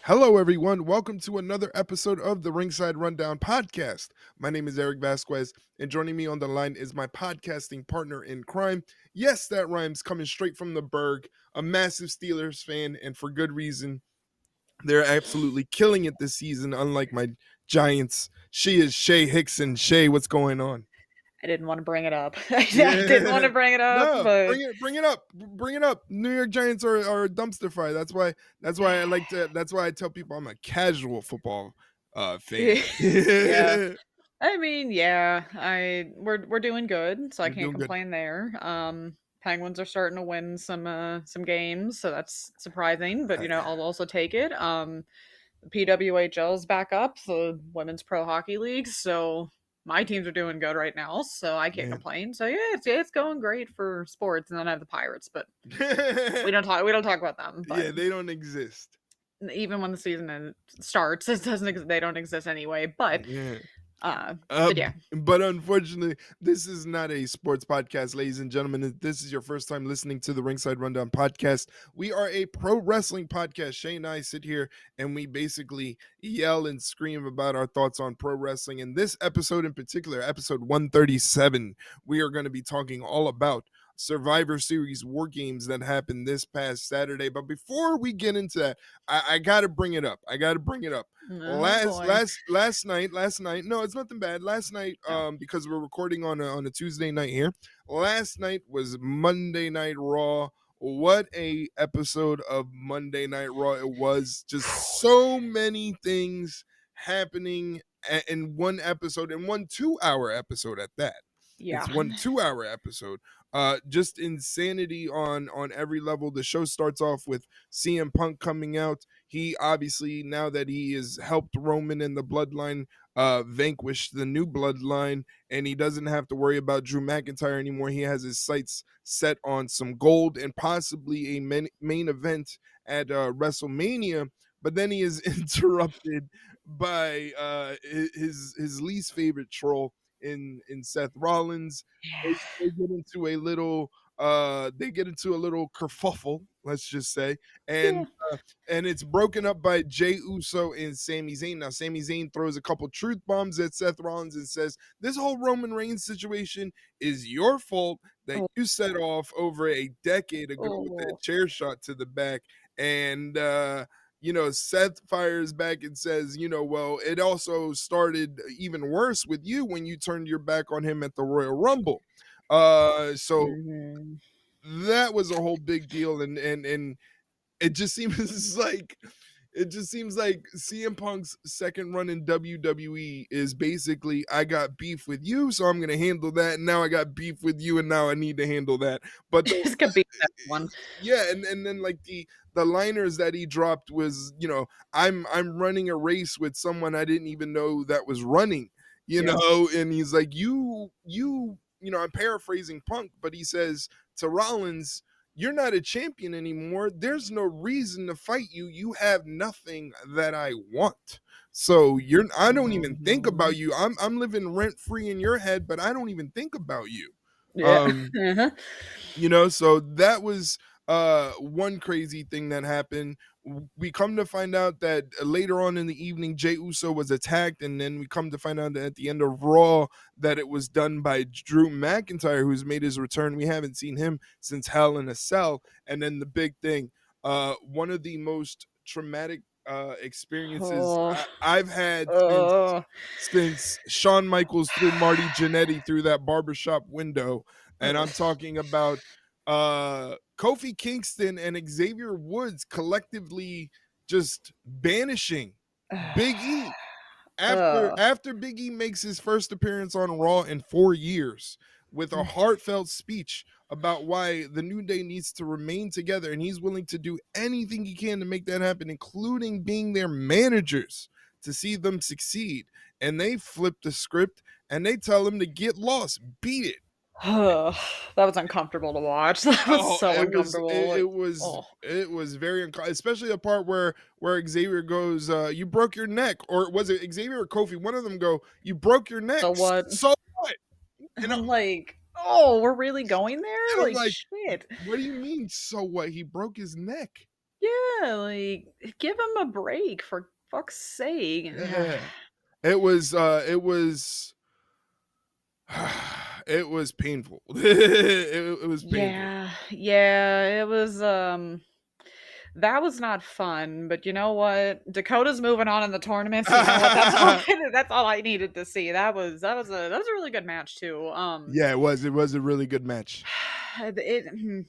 Hello, everyone. Welcome to another episode of the Ringside Rundown podcast. My name is Erik Vasquez, and joining me on the line is my podcasting partner in crime. Yes, that rhymes, coming straight from the Berg, a massive Steelers fan, and for good reason. They're absolutely killing it this season, unlike my Giants. She is Shay Hickson. Shay, what's going on? I didn't want to bring it up. I didn't want Yeah. to bring it up, No, but bring it up. Bring it up. New York Giants are a dumpster fire. That's why I tell people I'm a casual football fan. yeah. Yeah. I mean, yeah, we're doing good, so I You're can't doing good. complain there. Penguins are starting to win some games, so that's surprising, but I- I'll also take it. PWHL's back up, the Women's Pro Hockey League, so my teams are doing good right now, so I can't Man. complain. So yeah, it's going great for sports, and then I have the Pirates, but we don't talk about them. But Yeah, they don't exist. even when the season starts, it doesn't they don't exist anyway. But Yeah. uh, Uh, but yeah, but unfortunately, this is not a sports podcast, ladies and gentlemen. If this is your first time listening to the Ringside Rundown podcast, we are a pro wrestling podcast. Shay and I sit here and we basically yell and scream about our thoughts on pro wrestling. In this episode in particular, episode 137, we are going to be talking all about Survivor Series war games that happened this past Saturday. But before we get into that, I got to bring it up. oh last boy, last last night no, it's nothing bad. Last night, no, because we're recording on a Tuesday night here. Last night was Monday Night Raw. What a episode of Monday Night Raw it was. Just so many things happening in one episode, in one 2-hour episode at that. yeah, It's one 2-hour episode. Just insanity on every level. The show starts off with CM Punk coming out. He obviously, now that he has helped Roman and the bloodline vanquish the new bloodline, and he doesn't have to worry about Drew McIntyre anymore. He has his sights set on some gold and possibly a main event at WrestleMania. But then he is interrupted by his least favorite troll in Seth Rollins. yeah, They get into a little kerfuffle, let's just say, yeah. and and it's broken up by Jey Uso and Sami Zayn. Now, Sami Zayn throws a couple truth bombs at Seth Rollins and says, "This whole Roman Reigns situation is your fault that Oh, you set off over a decade ago with that oh. chair shot to the back." And Seth fires back and says, well, it also started even worse with you when you turned your back on him at the Royal Rumble. So Mhm. that was a whole big deal, and it just seems like CM Punk's second run in WWE is basically, I got beef with you, so I'm gonna handle that, and now I got beef with you, and now I need to handle that. But This could be that one. yeah, and then like the liners that he dropped was, I'm running a race with someone I didn't even know that was running, Yeah. and he's like, I'm paraphrasing Punk, but he says to Rollins, "You're not a champion anymore. There's no reason to fight you. You have nothing that I want. So I don't even think about Mhm. you. I'm living rent free in your head, but I don't even think about you." Yeah. Um, Uh-huh. so that was one crazy thing that happened. We come to find out that later on in the evening, Jey Uso was attacked, and then we come to find out that at the end of Raw that it was done by Drew McIntyre, who's made his return. We haven't seen him since Hell in a Cell. And then the big thing, one of the most traumatic experiences Oh, I've had oh. since Shawn Michaels threw Marty Jannetty through that barbershop window. And I'm talking about Kofi Kingston and Xavier Woods collectively just banishing Big E Ugh. after Big E makes his first appearance on Raw in 4 years with a heartfelt speech about why the New Day needs to remain together, and he's willing to do anything he can to make that happen, including being their managers to see them succeed. And they flip the script and they tell him to get lost, beat it. Ugh, that was uncomfortable to watch. That was Oh, so it was uncomfortable. it, Like, it was oh, it was very especially the part where Xavier goes, "You broke your neck," or was it Xavier or Kofi? One of them go, "You broke your neck." so what? So what? And And, I, I'm like, oh, we're really going there? and I'm Like, like, shit. "What do you mean? So what? He broke his neck." Yeah, like give him a break for fuck's sake. Yeah. It was it was painful. It was painful. Yeah, yeah, it was that was not fun, but you know what? Dakota's moving on in the tournament, so you know what? That's all I needed to see. That was a really good match too. Yeah, it was a really good match. It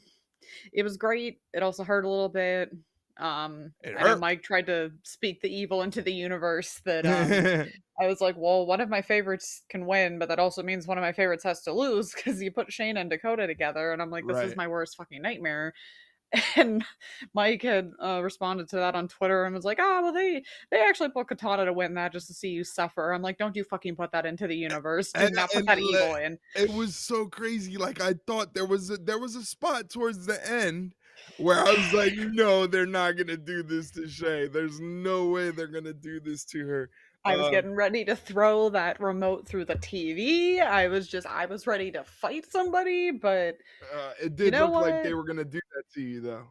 it was great. It also hurt a little bit. It I know hurt. Mike tried to speak the evil into the universe that I was like, well, one of my favorites can win, but that also means one of my favorites has to lose because you put Shayna and Dakota together, and I'm like, this is Right. my worst fucking nightmare. And Mike had responded to that on Twitter and was like, "Ah, well, they actually put Katana to win that just to see you suffer." I'm like, "Don't you fucking put that into the universe? Do And not put and that le evil in." it was so crazy, like, I thought there was a spot towards the end where I was like, "No, they're not gonna do this to Shay. There's no way they're gonna do this to her." I was getting ready to throw that remote through the TV. I was ready to fight somebody, but It you did know look like what? they were gonna do that to you, though.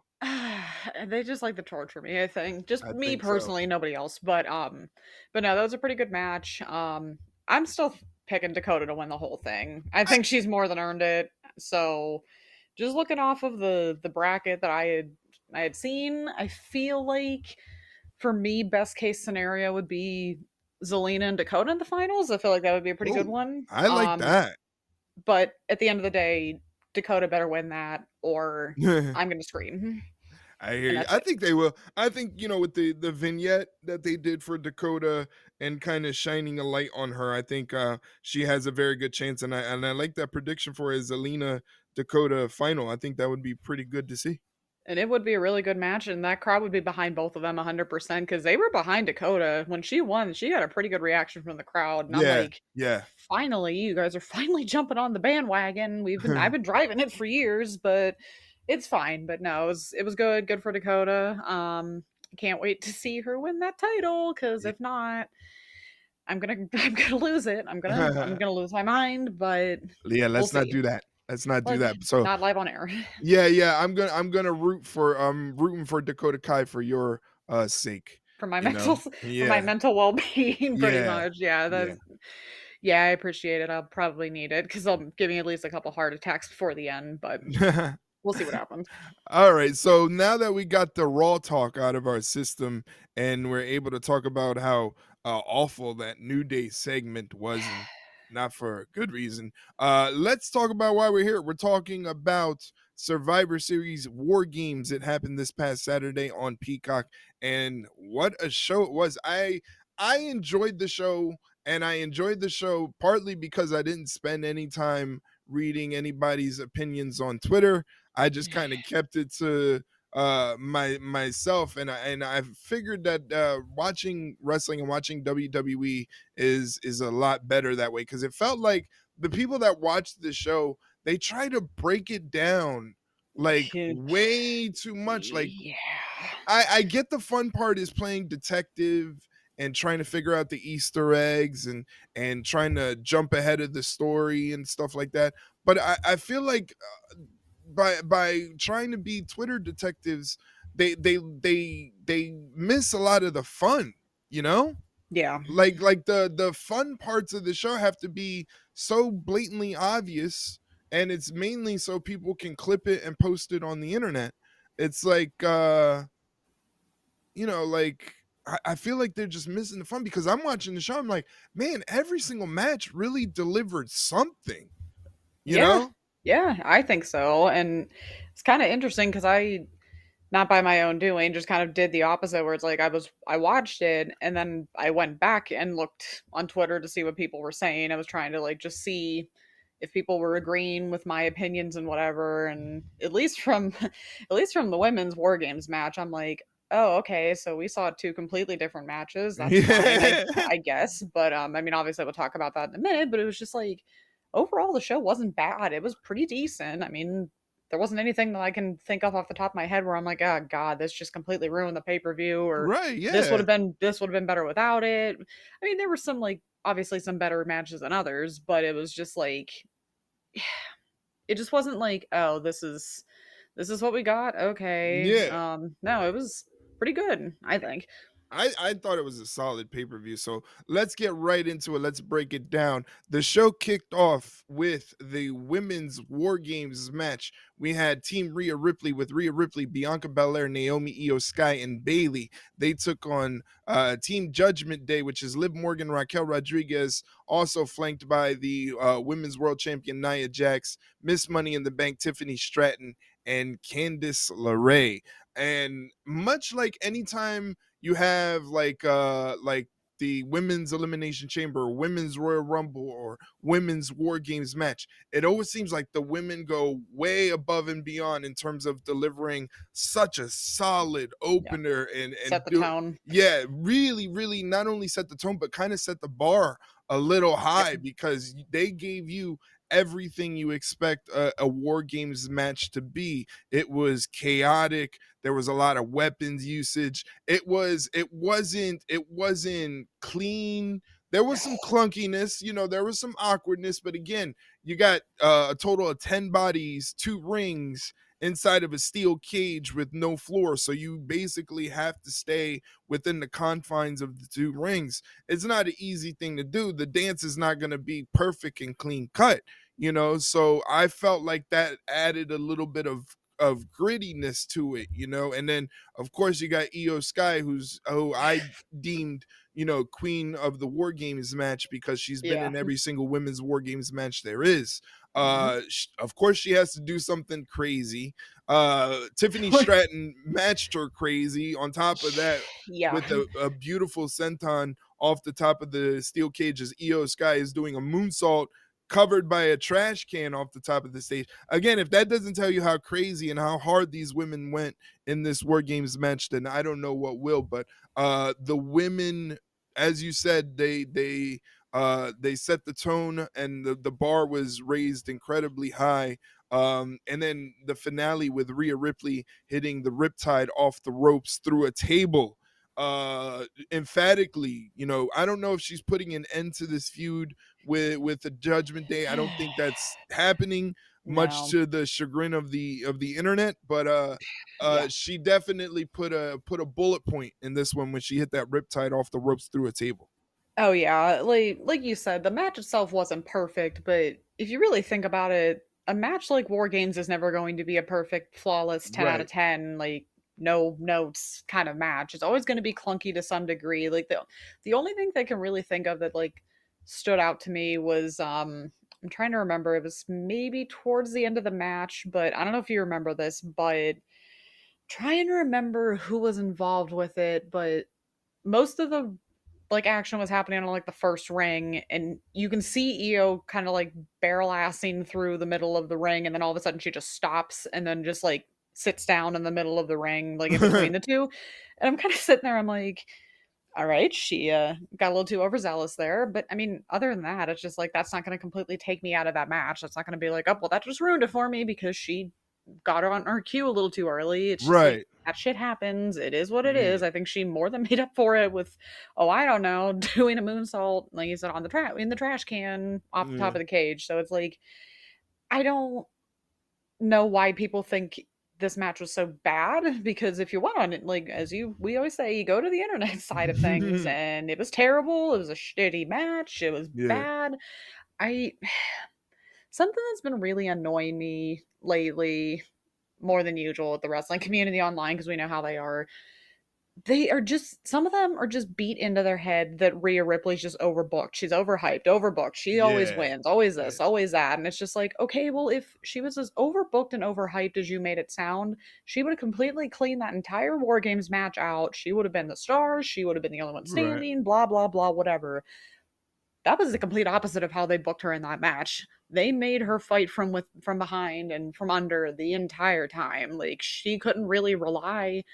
They just like to torture me, I think. Just I me think so. personally, nobody else. But no, that was a pretty good match. I'm still picking Dakota to win the whole thing. I I think she's more than earned it. So just looking off of the bracket that I had seen, I feel like for me, best case scenario would be Zelina and Dakota in the finals. I feel like that would be a pretty good Ooh, one. I like that. But at the end of the day, Dakota better win that or I'm gonna scream. I hear And you. that's I it. think they will. I think, with the vignette that they did for Dakota and kind of shining a light on her, I think she has a very good chance. And I like that prediction for a Zelina Dakota final. I think that would be pretty good to see. And it would be a really good match, and that crowd would be behind both of them 100% because they were behind Dakota. When she won, she got a pretty good reaction from the crowd. And I'm Yeah, like, yeah. finally, you guys are finally jumping on the bandwagon. I've been driving it for years, but it's fine. But no, it was good. Good for Dakota. Can't wait to see her win that title because Yeah. if not, I'm gonna lose it. I'm gonna lose my mind, but Yeah, we'll let's not see. do that. Let's not do Like that. So not live on air. yeah, yeah, I'm gonna rooting for Dakota Kai for your sake, For my you know? for my Yeah. mental well-being pretty Yeah. much. Yeah, Yeah. that's yeah, I appreciate it. I'll probably need it because 'cause I'll give me at least a couple heart attacks before the end, but we'll see what happens. All right. So now that we got the raw talk out of our system and we're able to talk about how awful that New Day segment was, and not for a good reason, let's talk about why we're here. We're talking about Survivor Series War Games. It happened this past Saturday on Peacock, and what a show it was. I enjoyed the show, and I enjoyed the show partly because I didn't spend any time reading anybody's opinions on Twitter. I just kind of kept it to myself, and I figured that watching wrestling and watching WWE is a lot better that way, because it felt like the people that watched the show, they try to break it down like way too much. Like, Yeah. I get the fun part is playing detective and trying to figure out the Easter eggs and trying to jump ahead of the story and stuff like that. But I feel like by trying to be Twitter detectives, they miss a lot of the fun, you know? Yeah. Like the fun parts of the show have to be so blatantly obvious, and it's mainly so people can clip it and post it on the internet. It's like like I feel like they're just missing the fun, because I'm watching the show. I'm like, man, every single match really delivered something, you Yeah. know? Yeah, I think so, and it's kinda interesting because not by my own doing, just kind of did the opposite where it's like I watched it and then I went back and looked on Twitter to see what people were saying. I was trying to like just see if people were agreeing with my opinions and whatever. And at least from at least from the women's war games match, I'm like, oh, okay, so we saw two completely different matches. That's fine, I Yeah. I guess. But I mean obviously we'll talk about that in a minute, but it was just like overall the show wasn't bad. It was pretty decent. I mean, there wasn't anything that I can think of off the top of my head where I'm like, "Oh god, this just completely ruined the pay-per-view," or Right, this would yeah. have been this would have been better without it. I mean, there were some like obviously some better matches than others, but it was just like it just wasn't like, "Oh, this is what we got. Okay. Yeah. No, it was pretty good, I think. I thought it was a solid pay per view. So let's get right into it. Let's break it down. The show kicked off with the women's War Games match. We had Team Rhea Ripley with Rhea Ripley, Bianca Belair, Naomi Io Sky, and Bailey. They took on Team Judgment Day, which is Liv Morgan, Raquel Rodriguez, also flanked by the Women's World Champion Nia Jax, Miss Money in the Bank Tiffany Stratton, and Candice LeRae. And much like anytime you have like the women's elimination chamber or women's royal rumble or women's war games match, it always seems like the women go way above and beyond in terms of delivering such a solid Yeah. opener Set and the do tone. yeah, really not only set the tone but kind of set the bar a little Yep. high because they gave you everything you expect a war games match to be. It was chaotic. There was a lot of weapons usage. It wasn't clean. There was some clunkiness, there was some awkwardness, but again, you got a total of 10 bodies, 2 rings inside of a steel cage with no floor. So you basically have to stay within the confines of the 2 rings. It's not an easy thing to do. The dance is not going to be perfect and clean cut, so I felt like that added a little bit of grittiness to it, and then of course you got Io Sky, who I deemed, queen of the War Games match because she's been Yeah. in every single women's War Games match there is. Mhm. Of course she has to do something crazy. Tiffany Stratton matched her crazy. On top of that, Yeah. with a beautiful senton off the top of the steel cage as Io Sky is doing a moonsault covered by a trash can off the top of the stage. Again, if that doesn't tell you how crazy and how hard these women went in this War Games match, then I don't know what will. But the women, as you said, they set the tone and the bar was raised incredibly high. And then the finale with Rhea Ripley hitting the Riptide off the ropes through a table emphatically. I don't know if she's putting an end to this feud with the Judgment Day. I don't think that's happening, much No. to the chagrin of the internet, but Yeah. she definitely put a bullet point in this one when she hit that Riptide off the ropes through a table. Oh yeah, like you said, the match itself wasn't perfect, but if you really think about it, a match like War Games is never going to be a perfect, flawless 10 out of Right. 10, like no notes kind of match. It's always going to be clunky to some degree. Like the only thing that I can really think of that like stood out to me was I'm trying to remember, it was maybe towards the end of the match, but I don't know if you remember this, but trying to remember who was involved with it, but most of the like action was happening on like the first ring, and you can see Io kind of like barrel assing through the middle of the ring, and then all of a sudden she just stops and then just like sits down in the middle of the ring, like in between the two. And I'm kind of sitting there, I'm like, all right, she got a little too overzealous there. But I mean, other than that, it's just like that's not going to completely take me out of that match. That's not going to be like, oh, well, that just ruined it for me because she got her on her cue a little too early. It's just like Right. that shit happens. It is what it Yeah. is. I think she more than made up for it with, oh, I don't know, doing a moonsault, like you said, on the in the trash can off the top Yeah. of the cage. So it's like I don't know why people think this match was so bad because if you went on it, like as we always say, you go to the internet side of things, and it was terrible. It was a shitty match. It was Yeah. bad. I Something that's been really annoying me lately more than usual with the wrestling community online because we know how they are. They are just some of them are just beat into their head that Rhea Ripley's just overbooked. She's overbooked. She always Yeah. wins, always Yeah. this, always that. And it's just like, okay, well, if she was as overbooked and overhyped as you made it sound, she would have completely cleaned that entire War Games match out. She would have been the star. She would have been the only one Right. standing, blah, blah, blah, whatever. That was the complete opposite of how they booked her in that match. They made her fight from behind and from under the entire time. Like she couldn't really rely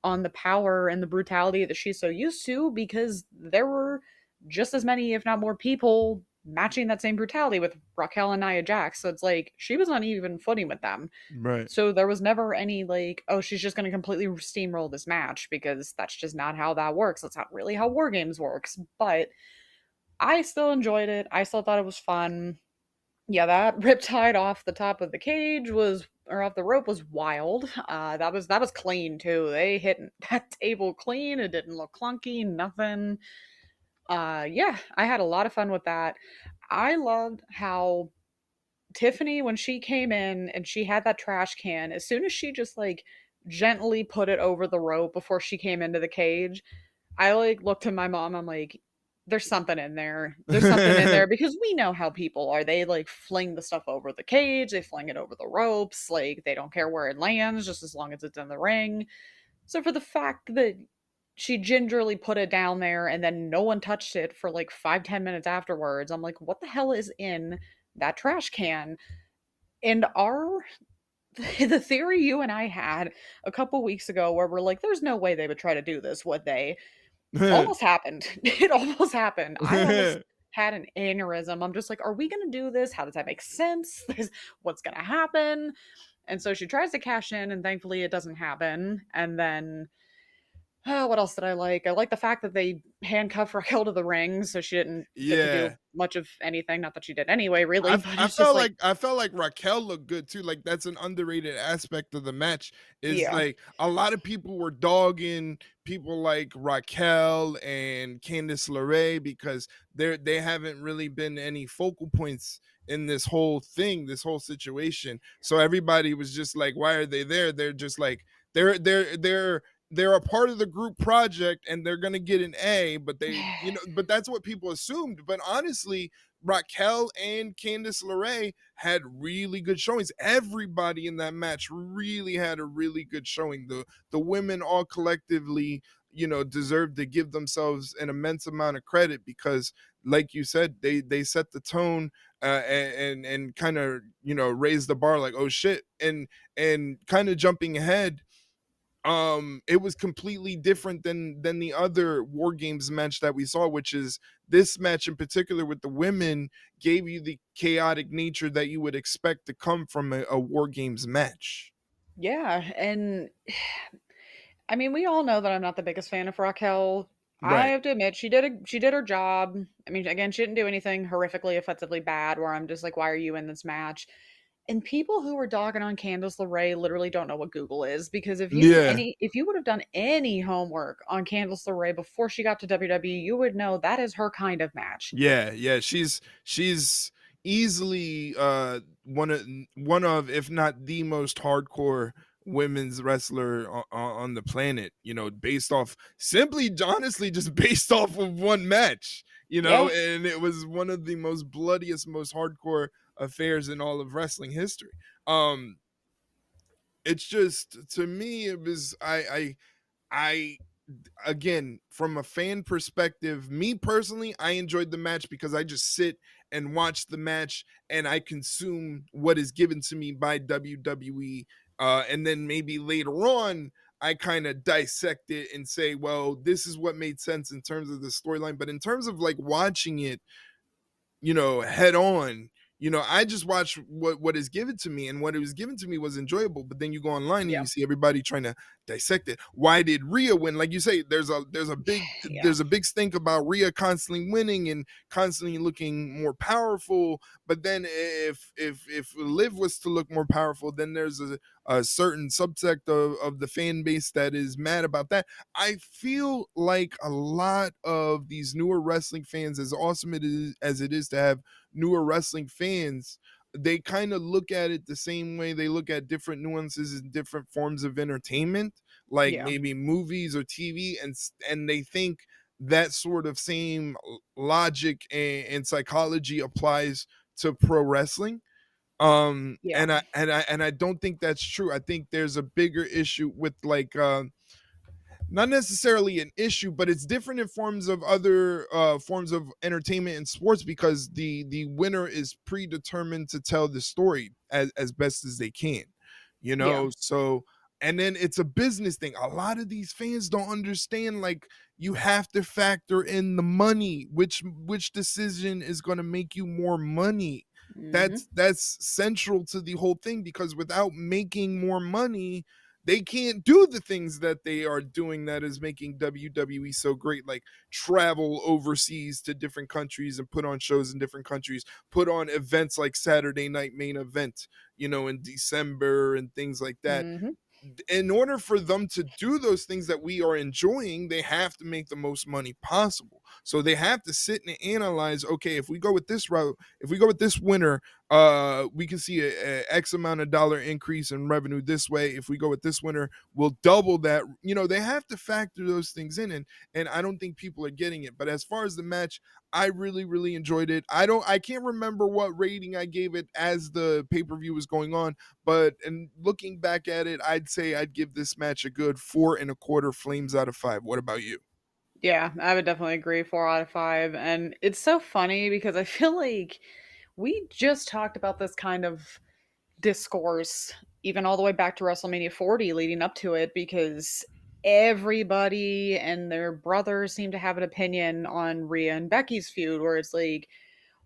on the power and the brutality that she's so used to because there were just as many, if not more, people matching that same brutality with Raquel and Nia Jax. So it's like she was on even footing with them. Right. So there was never any like, oh, she's just going to completely steamroll this match because that's just not how that works. That's not really how War Games works. But I still enjoyed it. I still thought it was fun. Yeah, that riptide off the top of the cage was or off the rope was wild. That was clean too. They hit that table clean. It didn't look clunky, nothing. Yeah, I had a lot of fun with that. I loved how Tiffany, when she came in and she had that trash can, as soon as she just like gently put it over the rope before she came into the cage, I like looked at my mom. I'm like, there's something in there. There's something in there because we know how people are. They like fling the stuff over the cage, they fling it over the ropes. Like they don't care where it lands, just as long as it's in the ring. So for the fact that she gingerly put it down there and then no one touched it for like 5, 10 minutes afterwards, I'm like, what the hell is in that trash can? And our the theory you and I had a couple weeks ago where we're like, there's no way they would try to do this, would they? Almost happened. It almost happened. I almost had an aneurysm. I'm just like, are we going to do this? How does that make sense? What's going to happen? And so she tries to cash in, and thankfully it doesn't happen. And then, oh, what else did I like? I like the fact that they handcuffed Raquel to the ring, so she didn't get to do Yeah. much of anything. Not that she did anyway, really, I but I it's just felt like, like I felt like Raquel looked good too. Like that's an underrated aspect of the match. Is yeah, like a lot of people were dogging people like Raquel and Candice LeRae because they haven't really been any focal points in this whole thing, this whole situation. So everybody was just like, why are they there? They're just like they're a part of the group project and they're gonna get an A, but but that's what people assumed. But honestly, Raquel and Candice LeRae had really good showings. Everybody in that match really had a really good showing. The women all collectively, deserve to give themselves an immense amount of credit because, like you said, they set the tone and kind of raised the bar. Like, oh shit, and kind of jumping ahead, it was completely different than the other war games match that we saw, which is this match in particular with the women gave you the chaotic nature that you would expect to come from a war games match. yeah. And I mean, we all know that I'm not the biggest fan of Raquel. I Right. have to admit, she did her job. I mean, again, she didn't do anything horrifically, offensively bad. Where I'm just like, why are you in this match? And people who are dogging on Candice LeRae literally don't know what Google is because Yeah. if you would have done any homework on Candice LeRae before she got to WWE, you would know that is her kind of match. Yeah, yeah, she's easily one of if not the most hardcore women's wrestler on the planet, based off simply honestly just based off of one match, Yeah, and it was one of the most bloodiest, most hardcore affairs in all of wrestling history. Um it's just to me it was I again, from a fan perspective, me personally, I enjoyed the match because I just sit and watch the match and I consume what is given to me by WWE. And then maybe later on, I kind of dissect it and say, well, this is what made sense in terms of the storyline. But in terms of like watching it, head on. I just watch what is given to me, and what it was given to me was enjoyable. But then you go online and yeah, you see everybody trying to dissect it. Why did Rhea win? Like you say, yeah, there's a big stink about Rhea constantly winning and constantly looking more powerful. But then if Liv was to look more powerful, then there's a certain subsect of the fan base that is mad about that. I feel like a lot of these newer wrestling fans, as awesome as it is to have newer wrestling fans, they kind of look at it the same way they look at different nuances and different forms of entertainment, like yeah, maybe movies or TV, and they think that sort of same logic and psychology applies to pro wrestling. yeah, And I don't think that's true. I think there's a bigger issue with like not necessarily an issue, but it's different in forms of other forms of entertainment and sports because the winner is predetermined to tell the story as best as they can, yeah. so and then it's a business thing. A lot of these fans don't understand, like, you have to factor in the money, which decision is going to make you more money. Hmm. That's central to the whole thing because without making more money, they can't do the things that they are doing that is making WWE so great, like travel overseas to different countries and put on shows in different countries, put on events like Saturday Night Main Event, in December and things like that. Mhm. In order for them to do those things that we are enjoying, they have to make the most money possible. So they have to sit and analyze, okay, if we go with this route, if we go with this winner, we can see a X amount of dollar increase in revenue this way. If we go with this winner, we'll double that. They have to factor those things in, and I don't think people are getting it. But as far as the match, I really, really enjoyed it. I can't remember what rating I gave it as the pay-per-view was going on, but and looking back at it, I'd say I'd give this match a good 4.25 flames out of 5. What about you? Yeah, I would definitely agree 4 out of 5, and it's so funny because I feel like we just talked about this kind of discourse even all the way back to WrestleMania 40 leading up to it because everybody and their brothers seem to have an opinion on Rhea and Becky's feud where it's like,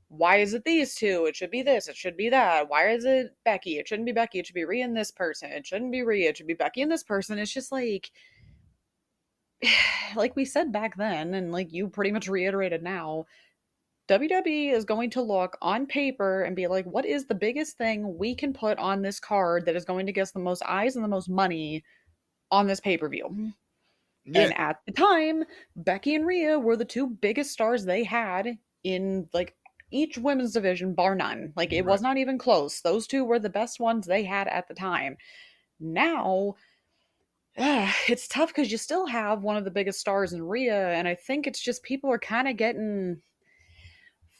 why is it these two? It should be this, it should be that. Why is it Becky? It shouldn't be Becky, it should be Rhea and this person. It shouldn't be Rhea, it should be Becky and this person. It's just like we said back then and like you pretty much reiterated now, WWE is going to look on paper and be like, what is the biggest thing we can put on this card that is going to get us the most eyes and the most money on this pay per view? Yeah, And at the time, Becky and Rhea were the two biggest stars they had in like each women's division, bar none. Like it right. was not even close. Those two were the best ones they had at the time. Now, it's tough because you still have one of the biggest stars in Rhea, and I think it's just people are kind of getting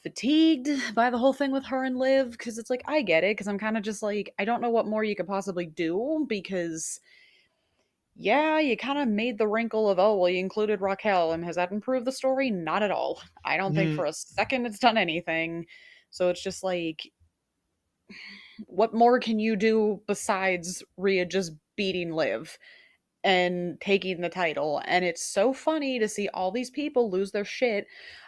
fatigued by the whole thing with her and Liv because it's like I get it because I'm kind of just like I don't know what more you could possibly do because yeah, you kind of made the wrinkle of oh well you included Raquel and has that improved the story? Not at all. I don't think Mhm. for a second it's done anything. So it's just like what more can you do besides Rhea just beating Liv? And taking the title. And it's so funny to see all these people lose their shit.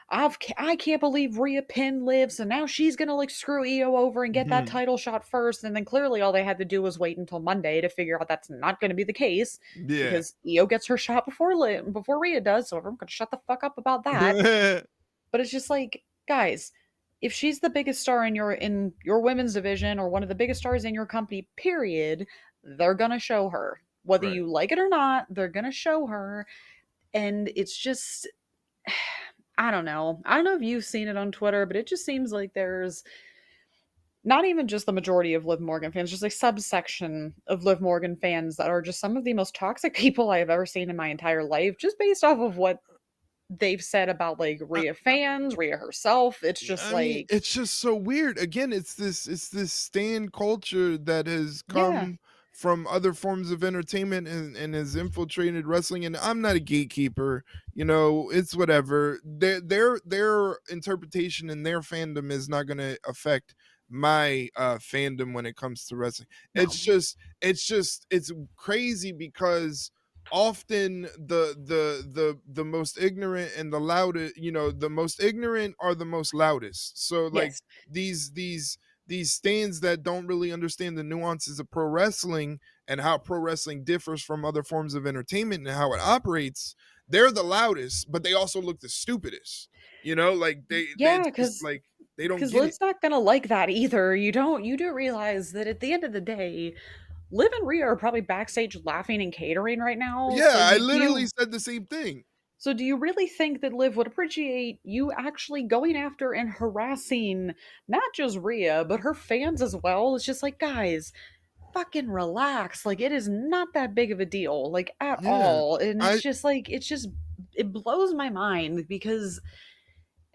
I can't believe Rhea Penn lives, and now she's gonna like screw Io over and get that Mhm. title shot first. And then clearly all they had to do was wait until Monday to figure out that's not going to be the case Yeah. because Io gets her shot before Rhea does. So everyone can shut the fuck up about that. But it's just like, guys, if she's the biggest star in your women's division or one of the biggest stars in your company, period, they're gonna show her. Whether Right. you like it or not, they're gonna show her. And it's just I don't know. I don't know if you've seen it on Twitter, but it just seems like there's not even just the majority of Liv Morgan fans, just a subsection of Liv Morgan fans that are just some of the most toxic people I have ever seen in my entire life, just based off of what they've said about like Rhea fans, Rhea herself. It's just I mean, like, it's just so weird. Again, it's this stan culture that has yeah, come from other forms of entertainment and has infiltrated wrestling. And I'm not a gatekeeper, it's whatever. Their interpretation and their fandom is not gonna affect my fandom when it comes to wrestling. no. It's crazy because often the most ignorant and the loudest, the most ignorant are the most loudest. So like Yes. these stands that don't really understand the nuances of pro wrestling and how pro wrestling differs from other forms of entertainment and how it operates, they're the loudest, but they also look the stupidest. Like they Yeah, it's just because like they don't because get it. Liv's not gonna like that either. You do realize that at the end of the day, Liv and Rhea are probably backstage laughing and catering right now. Yeah, I literally said the same thing. So do you really think that Liv would appreciate you actually going after and harassing not just Rhea, but her fans as well? It's just like, guys, fucking relax. Like it is not that big of a deal, like at Yeah. all. And it's I just like it blows my mind because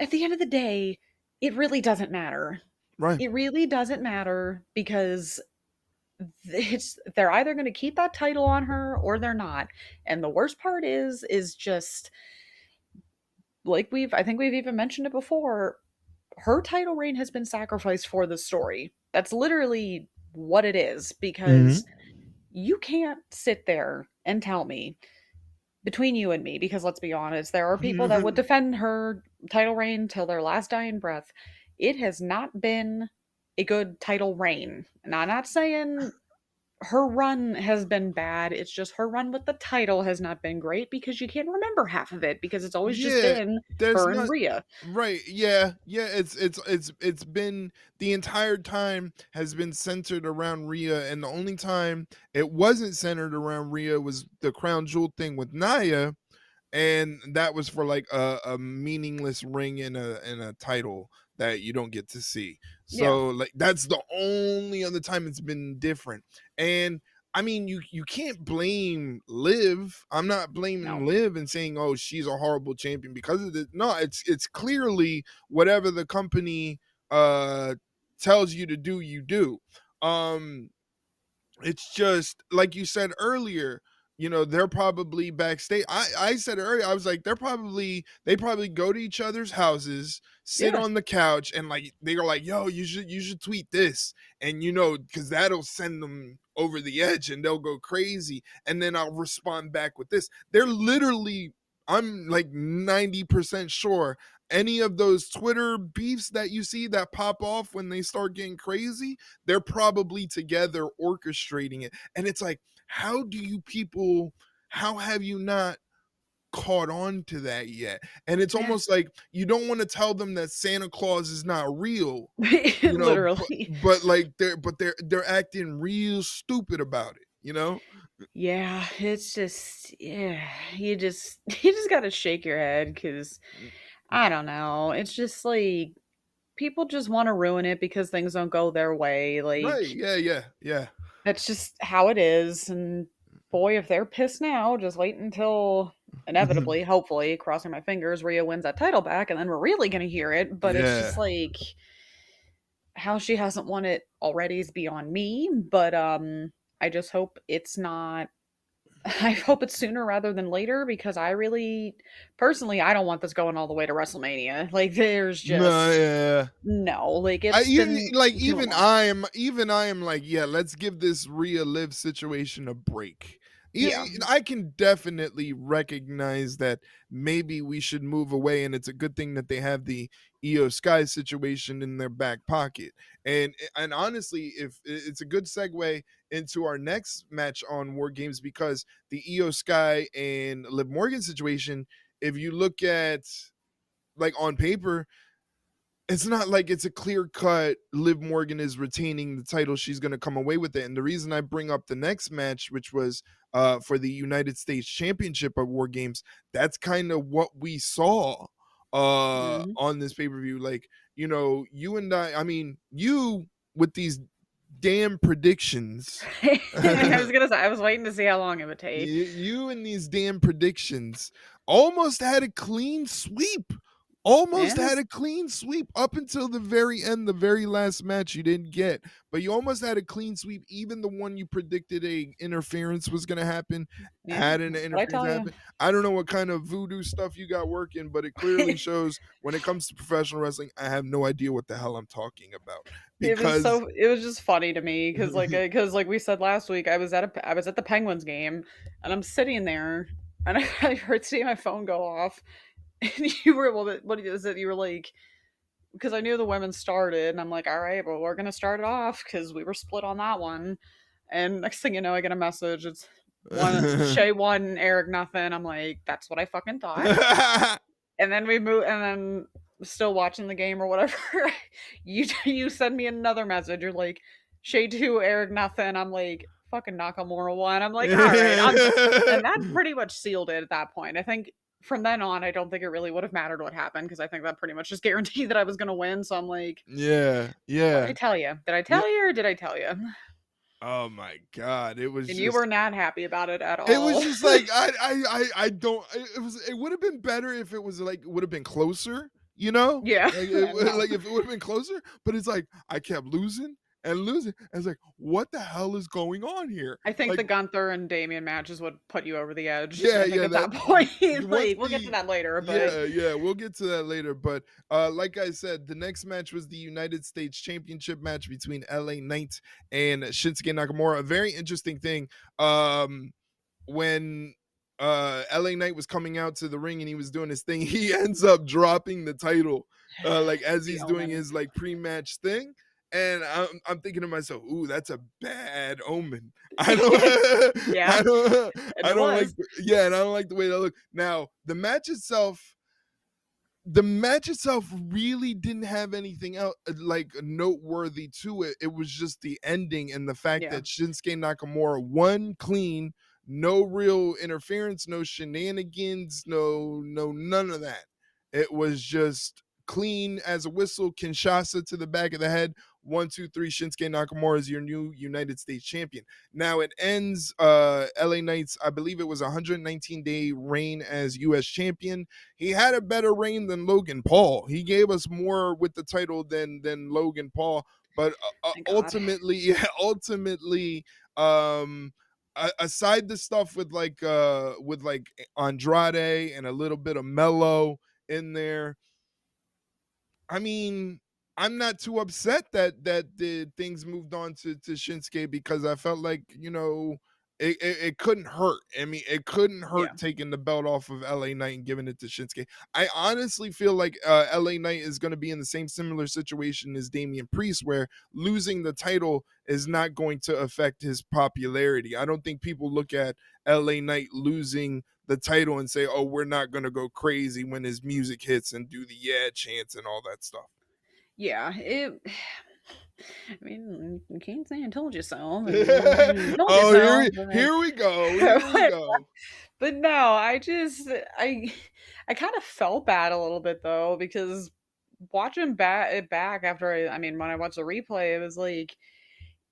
at the end of the day, it really doesn't matter. Right. It really doesn't matter because they're either going to keep that title on her or they're not. And the worst part is just like I think we've even mentioned it before, her title reign has been sacrificed for the story. That's literally what it is because Mhm. you can't sit there and tell me between you and me because let's be honest, there are people that would defend her title reign till their last dying breath. It has not been a good title reign. And I'm not saying her run has been bad. It's just her run with the title has not been great because you can't remember half of it because it's always just Yeah, been there's her and not Rhea. right. Yeah, yeah. It's been the entire time has been centered around Rhea, and the only time it wasn't centered around Rhea was the crown jewel thing with Naya, and that was for like a meaningless ring and a title that you don't get to see. Yeah. So like that's the only other time it's been different. And I mean, you can't blame Liv. I'm not blaming No. Liv and saying, "Oh, she's a horrible champion because of it." No, it's clearly whatever the company uh tells you to do, you do. Um it's just like you said earlier, they're probably backstage. I said earlier, I was like, they probably go to each other's houses, sit Yeah. on the couch, and like they are like, yo, you should tweet this, and because that'll send them over the edge and they'll go crazy, and then I'll respond back with this. They're literally, I'm like 90% sure any of those Twitter beefs that you see that pop off when they start getting crazy, they're probably together orchestrating it. And it's like, how have you not caught on to that yet? And it's Yeah. almost like you don't want to tell them that Santa Claus is not real, but Literally. like they're acting real stupid about it. Yeah, it's just yeah, you just gotta shake your head because I don't know. It's just like people just want to ruin it because things don't go their way. Right. Like Yeah, yeah, yeah. that's just how it is. And boy, if they're pissed now, just wait until inevitably, hopefully, crossing my fingers, Rhea wins that title back, and then we're really gonna hear it. But it's just Yeah. like how she hasn't won it already is beyond me. But I just hope it's not I hope it's sooner rather than later because I really personally I don't want this going all the way to WrestleMania. Like there's No, just yeah. no, like I it's even been like too long. even I am like, yeah, let's give this Rhea Liv situation a break. Yeah. I can definitely recognize that maybe we should move away, and it's a good thing that they have the Io Sky situation in their back pocket. And honestly, if it's a good segue into our next match on War Games, because the Io Sky and Liv Morgan situation, if you look at like on paper, it's not like it's a clear cut Liv Morgan is retaining the title, she's going to come away with it. And the reason I bring up the next match, which was for the United States Championship of War Games, that's kind of what we saw Mhm. on this pay-per-view. Like, you and I mean, you with these damn predictions. I was gonna say I was waiting to see how long it would take. You and these damn predictions almost had a clean sweep. Almost Yeah. had a clean sweep up until the very end, the very last match you didn't get. But you almost had a clean sweep. Even the one you predicted a interference was going to happen Yeah. had an That's what I interference tell you. happen. I don't know what kind of voodoo stuff you got working, but it clearly shows when it comes to professional wrestling, I have no idea what the hell I'm talking about because It was just funny to me because like we said last week, I was at the Penguins game and I'm sitting there and I heard seeing my phone go off and you were well what is it? You were like because I knew the women started and I'm like, all right, well we're gonna start it off because we were split on that one. And next thing you know, I get a message. It's one Shay won, Erik nothing. I'm like, that's what I fucking thought. And then we move and then still watching the game or whatever, you send me another message. You're like, Shay 2, Erik nothing. I'm like, fucking Nakamura 1. I'm like, all right. And that pretty much sealed it at that point. I think from then on, I don't think it really would have mattered what happened because I think that pretty much just guaranteed that I was going to win. So I'm like, yeah, what did I yeah. tell you? Did I Yeah. tell you or did I tell you? Oh my god, it was And you just were not happy about it at it was all. just like I don't it would have been better if it was like it would have been closer, you know? Yeah. Like No. like if it would have been closer, but it's like I kept losing and losing. And it's like what the hell is going on here? I think Like the Gunther and Damien matches would put you over the edge. yeah, I think yeah, at that that point, once like we'll get to the that later, but yeah, yeah, we'll get to that later. But like I said, the next match was the United States Championship match between LA Knight and Shinsuke Nakamura. A very interesting thing. When LA Knight was coming out to the ring and he was doing his thing, he ends up dropping the title like as the he's doing omen. his like pre-match thing. and I'm thinking to myself, "Ooh, that's a bad omen." I don't, Yeah, and I it don't like, was. yeah, and I don't like the way that look. Now, the match itself really didn't have anything else like noteworthy to it. It was just the ending and the fact Yeah. that Shinsuke Nakamura won clean, no real interference, no shenanigans, no none of that. It was just clean as a whistle, Kinshasa to the back of the head. 1, 2, 3. Shinsuke Nakamura is your new United States champion. Now it ends LA Knight's, I believe it was a 119-day reign as US champion. He had a better reign than Logan Paul. He gave us more with the title than Logan Paul, but Thank God. ultimately, yeah, ultimately, um, aside the stuff with like Andrade and a little bit of Mello in there, I mean, I'm not too upset that the things moved on to Shinsuke because I felt like, it couldn't hurt. I mean, it couldn't Yeah. hurt taking the belt off of LA Knight and giving it to Shinsuke. I honestly feel like LA Knight is going to be in the same similar situation as Damian Priest, where losing the title is not going to affect his popularity. I don't think people look at LA Knight losing the title and say, "Oh, we're not gonna go crazy when his music hits and do the yeah chants and all that stuff." Yeah, it I mean, you can't say I told you so, and told you Oh, so, but here we go, here we go. but no, I kind of felt bad a little bit though because watching it back after I mean when I watched the replay, it was like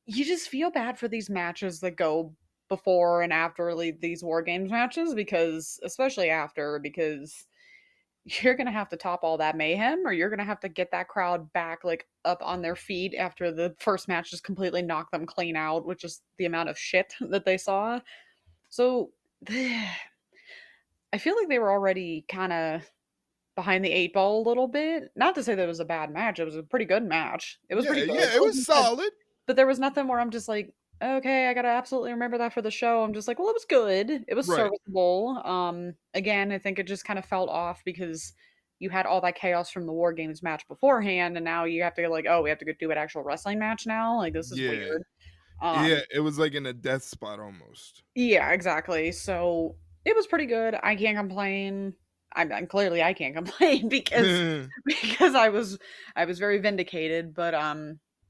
you just feel bad for these matches that go before and after these war games matches because especially after because you're gonna have to top all that mayhem or you're gonna have to get that crowd back like up on their feet after the first match just completely knocked them clean out with just the amount of shit that they saw. So I feel like they were already kind of behind the eight ball a little bit. Not to say that it was a bad match, it was a pretty good match. It was Yeah, pretty good. yeah, It it was wasn't bad, solid. but there was nothing where I'm just like, okay, I gotta absolutely remember that for the show. I'm just like, well, it was good. It was Right. serviceable. Again, I think it just kind of felt off because you had all that chaos from the War Games match beforehand, and now you have to go like, oh, we have to go do an actual wrestling match now. Like this is Yeah. weird. Yeah, Um, it was like in a death spot almost. yeah, exactly. So it was pretty good. I can't complain. I'm clearly I can't complain because because I was very vindicated. But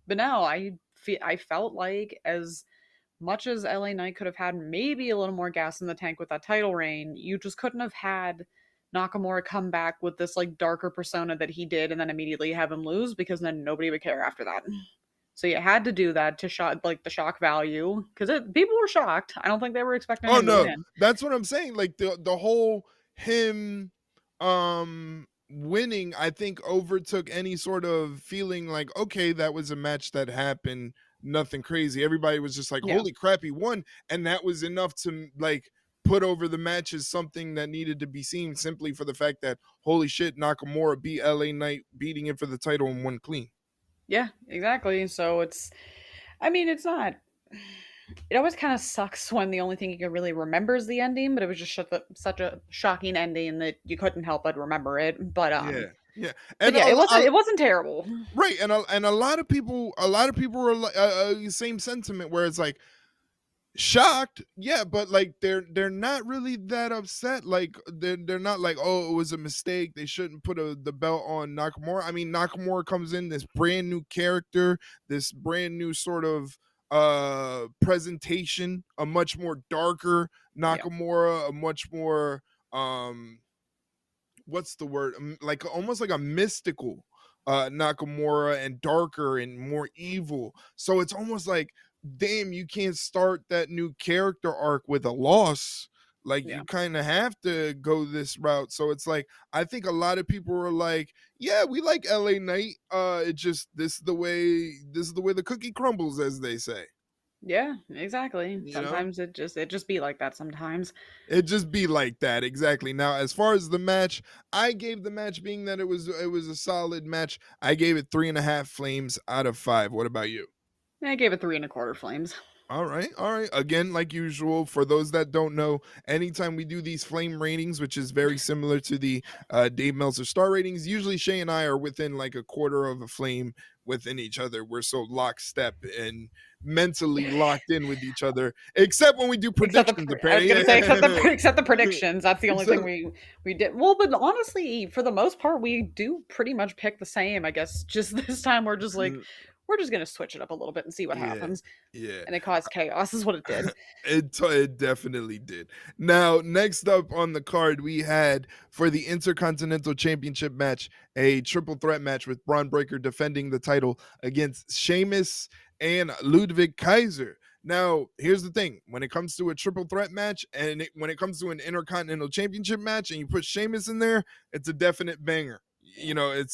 no, I felt like as much as LA Knight could have had maybe a little more gas in the tank with that title reign, you just couldn't have had Nakamura come back with this like darker persona that he did and then immediately have him lose because then nobody would care after that. So you had to do that to shock like the shock value because people were shocked. I don't think they were expecting Oh him to no, win. that's what I'm saying. Like the whole him winning, I think overtook any sort of feeling like, okay, that was a match that happened, nothing crazy. Everybody was just like, Yeah, holy crap, he won. And that was enough to like put over the match as something that needed to be seen simply for the fact that holy shit, Nakamura beat LA Knight, beating him for the title and won clean. yeah, exactly. So I mean, it's not. It always kind of sucks when the only thing you can really remember is the ending, but it was just such a shocking ending that you couldn't help but remember it. Yeah. Yeah. But And yeah, it wasn't terrible. right, and a lot of people were same sentiment where it's like shocked, yeah, but like they're not really that upset. Like they're not like, oh, it was a mistake, they shouldn't put the belt on Nakamura. I mean, Nakamura comes in this brand new character, this brand new sort of presentation, a much more darker Yeah, Nakamura, a much more what's the word, like almost like a mystical Nakamura, and darker and more evil. So it's almost like, damn, you can't start that new character arc with a loss. Like yeah, you kind of have to go this route. So it's like I think a lot of people were like, yeah, we like LA Knight. It just this is the way the cookie crumbles, as they say. yeah, exactly. You know? Sometimes it just be like that. Sometimes It just be like that, exactly. Now, as far as the match, I gave the match, being that it was a solid match, I gave it 3.5 flames out of 5. What about you? I gave it 3.25 flames. All right, all right. Again, like usual, for those that don't know, anytime we do these flame ratings, which is very similar to the Dave Meltzer star ratings, usually Shay and I are within like a quarter of a flame within each other. We're so lockstep and mentally locked in with each other, except when we do Except the predictions. I was gonna say Apparently, except the yeah. predictions. That's the only except thing we did. Well, but honestly, for the most part, we do pretty much pick the same. I guess just this time we're just like we're just gonna switch it up a little bit and see what yeah, happens, yeah. and it caused chaos, is what it did. It definitely did. Now, next up on the card, we had for the Intercontinental Championship match a triple threat match with Braun Breaker defending the title against Sheamus and Ludwig Kaiser. Now, here's the thing: when it comes to a triple threat match, and when it comes to an Intercontinental Championship match, and you put Sheamus in there, it's a definite banger. You Yeah. know,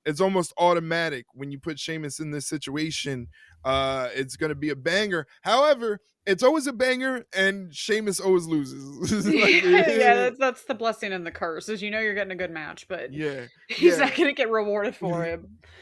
it's almost automatic when you put Sheamus in this situation. It's going to be a banger. However, it's always a banger, and Sheamus always loses. Like, Yeah, that's the blessing and the curse, is you're getting a good match, but yeah, he's yeah. not gonna get rewarded for it.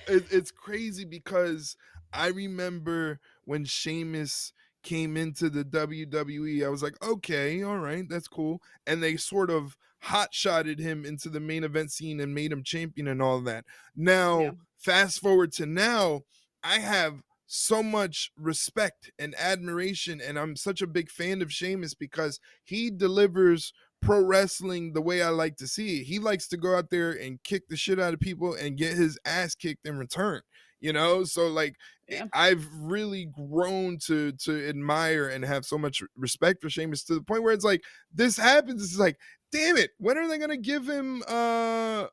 It's crazy because I remember when Sheamus came into the WWE, I was like, okay, all right, that's cool. And they sort of hot shotted him into the main event scene and made him champion and all that. Yeah. Now, fast forward to now, I have so much respect and admiration, and I'm such a big fan of Sheamus because he delivers pro wrestling the way I like to see it. He likes to go out there and kick the shit out of people and get his ass kicked in return. You know, so like Yeah. I've really grown to admire and have so much respect for Sheamus to the point where it's like this happens. It's like, damn it, when are they gonna give him a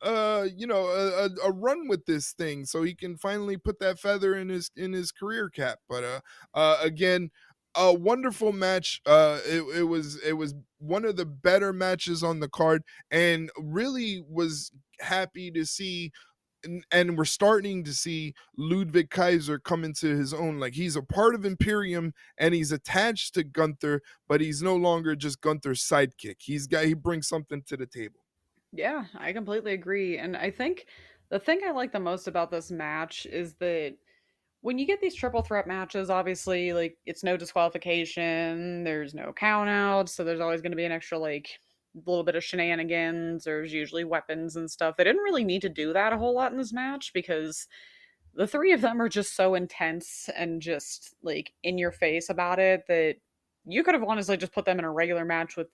run with this thing so he can finally put that feather in his career cap? But again, a wonderful match. It was one of the better matches on the card, and really was happy to see. And we're starting to see Ludwig Kaiser come into his own. Like, he's a part of Imperium and he's attached to Gunther, but he's no longer just Gunther's sidekick. He brings something to the table. Yeah, I completely agree. And I think the thing I like the most about this match is that when you get these triple threat matches, obviously, like, it's no disqualification, there's no count out, so there's always going to be an extra, like, little bit of shenanigans. There's usually weapons and stuff. They didn't really need to do that a whole lot in this match because the three of them are just so intense and just, like, in your face about it that you could have honestly just put them in a regular match with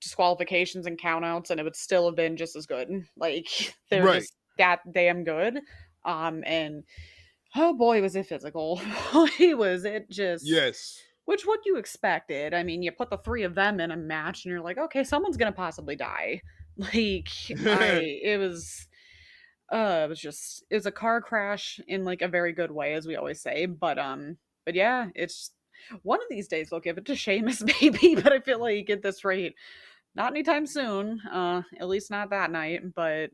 disqualifications and countouts, and it would still have been just as good. Like, they're Right. just that damn good. And oh boy, was it physical. Boy, was it just Yes. which what you expected. I mean, you put the three of them in a match and you're like, okay, someone's gonna possibly die. Like, it was just it was a car crash in, like, a very good way, as we always say. But yeah, it's one of these days we'll give it to Sheamus maybe, but I feel like at this rate, not anytime soon. At least not that night. But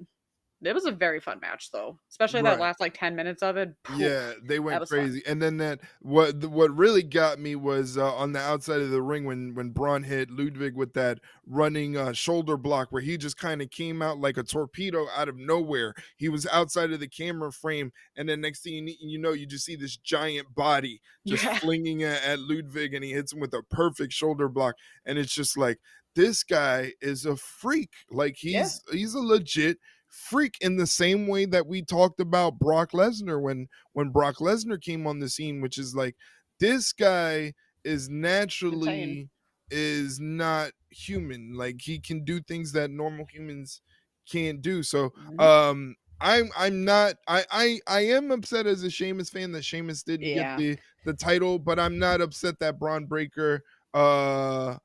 it was a very fun match though. Especially that Right. last like 10 minutes of it. Poof, Yeah, they that went was fun. crazy, and then what really got me was on the outside of the ring when Braun hit Ludwig with that running shoulder block, where he just kind of came out like a torpedo out of nowhere. He was outside of the camera frame, and then next thing you know, you just see this giant body just Yeah. flinging at Ludwig, and he hits him with a perfect shoulder block, and it's just like, this guy is a freak. Like, Yeah. he's a legit freak, in the same way that we talked about Brock Lesnar when Brock Lesnar came on the scene, which is like, this guy is Insane. naturally is not human. Like, he can do things that normal humans can't do. So Mhm. I'm not I am upset as a Sheamus fan that Sheamus didn't get Yeah. the title, but I'm not upset that Braun Breaker uh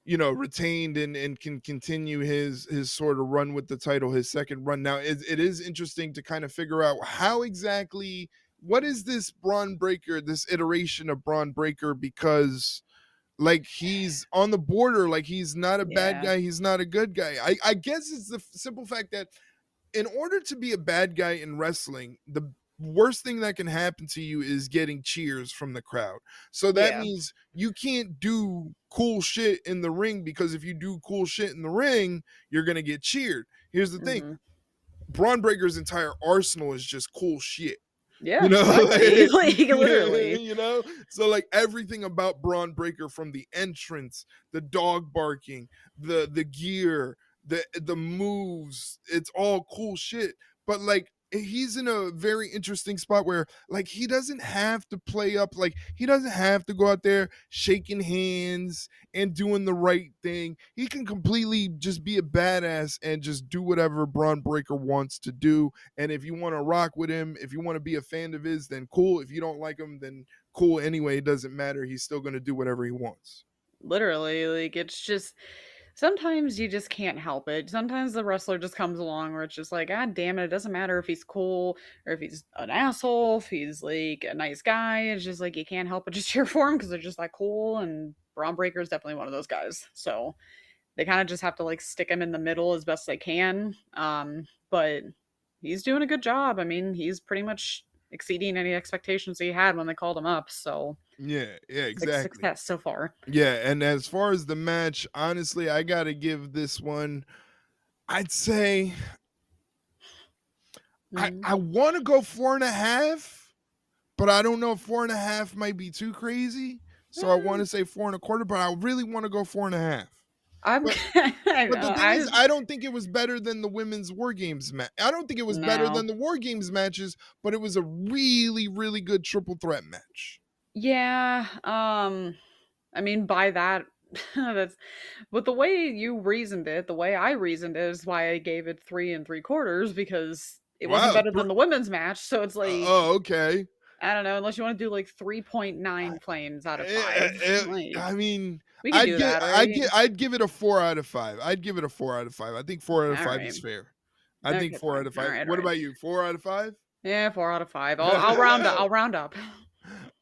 retained and can continue his sort of run with the title, his second run. Now, it is interesting to kind of figure out how exactly, what is this Braun Breaker, this iteration of Braun Breaker, because like, he's on the border, like, he's not a bad Yeah. guy, he's not a good guy. I guess it's the simple fact that in order to be a bad guy in wrestling, the worst thing that can happen to you is getting cheers from the crowd. So that Yeah. means you can't do cool shit in the ring, because if you do cool shit in the ring, you're going to get cheered. Here's the thing: Mhm. Braun Breaker's entire arsenal is just cool shit. You Yeah, know, exactly. Like, literally. you know, so like everything about Braun Breaker, from the entrance, the dog barking, the gear, the moves, it's all cool shit. But like, he's in a very interesting spot where like he doesn't have to play up, like he doesn't have to go out there shaking hands and doing the right thing. He can completely just be a badass and just do whatever Braun Breaker wants to do. And if you want to rock with him, if you want to be a fan of his, then cool. If you don't like him, then cool anyway. It doesn't matter. He's still going to do whatever he wants. Literally, like, it's just sometimes you just can't help it. Sometimes the wrestler just comes along where it's just like, God damn it, it doesn't matter if he's cool or if he's an asshole, if he's like a nice guy. It's just like you can't help but just cheer for him because they're just that cool. And Braun Breaker is definitely one of those guys. So they kind of just have to like stick him in the middle as best they can. But he's doing a good job. I mean, he's pretty much exceeding any expectations he had when they called him up. So Yeah, yeah, exactly. success so far. Yeah, and as far as the match, honestly, I gotta give this one. I'd say I Mm. want to go 4.5, but I don't know if 4.5 might be too crazy. So I want Eh, to say 4.25, but I really want to go 4.5. I'm But I but the know, thing is, I don't think it was better than the women's War Games match. I don't think it was better no. than the War Games matches, but it was a really, really good triple threat match. Yeah, I mean, by that, that's but the way you reasoned it, the way I reasoned it is why I gave it 3 3/4 because it wasn't Wow. better than the women's match. So it's like, Oh, okay. I don't know, unless you want to do like 3.9 flames out of Eh, 5. eh, Like, I mean, we could do that, right? I'd give it a 4 out of 5. I'd give it a 4 out of 5. I think 4 out of 5 All is right. fair. I think Okay, four out fine. of All five. right, all What right. about you? 4 out of 5? Yeah, 4 out of 5. I'll round up. I'll round up.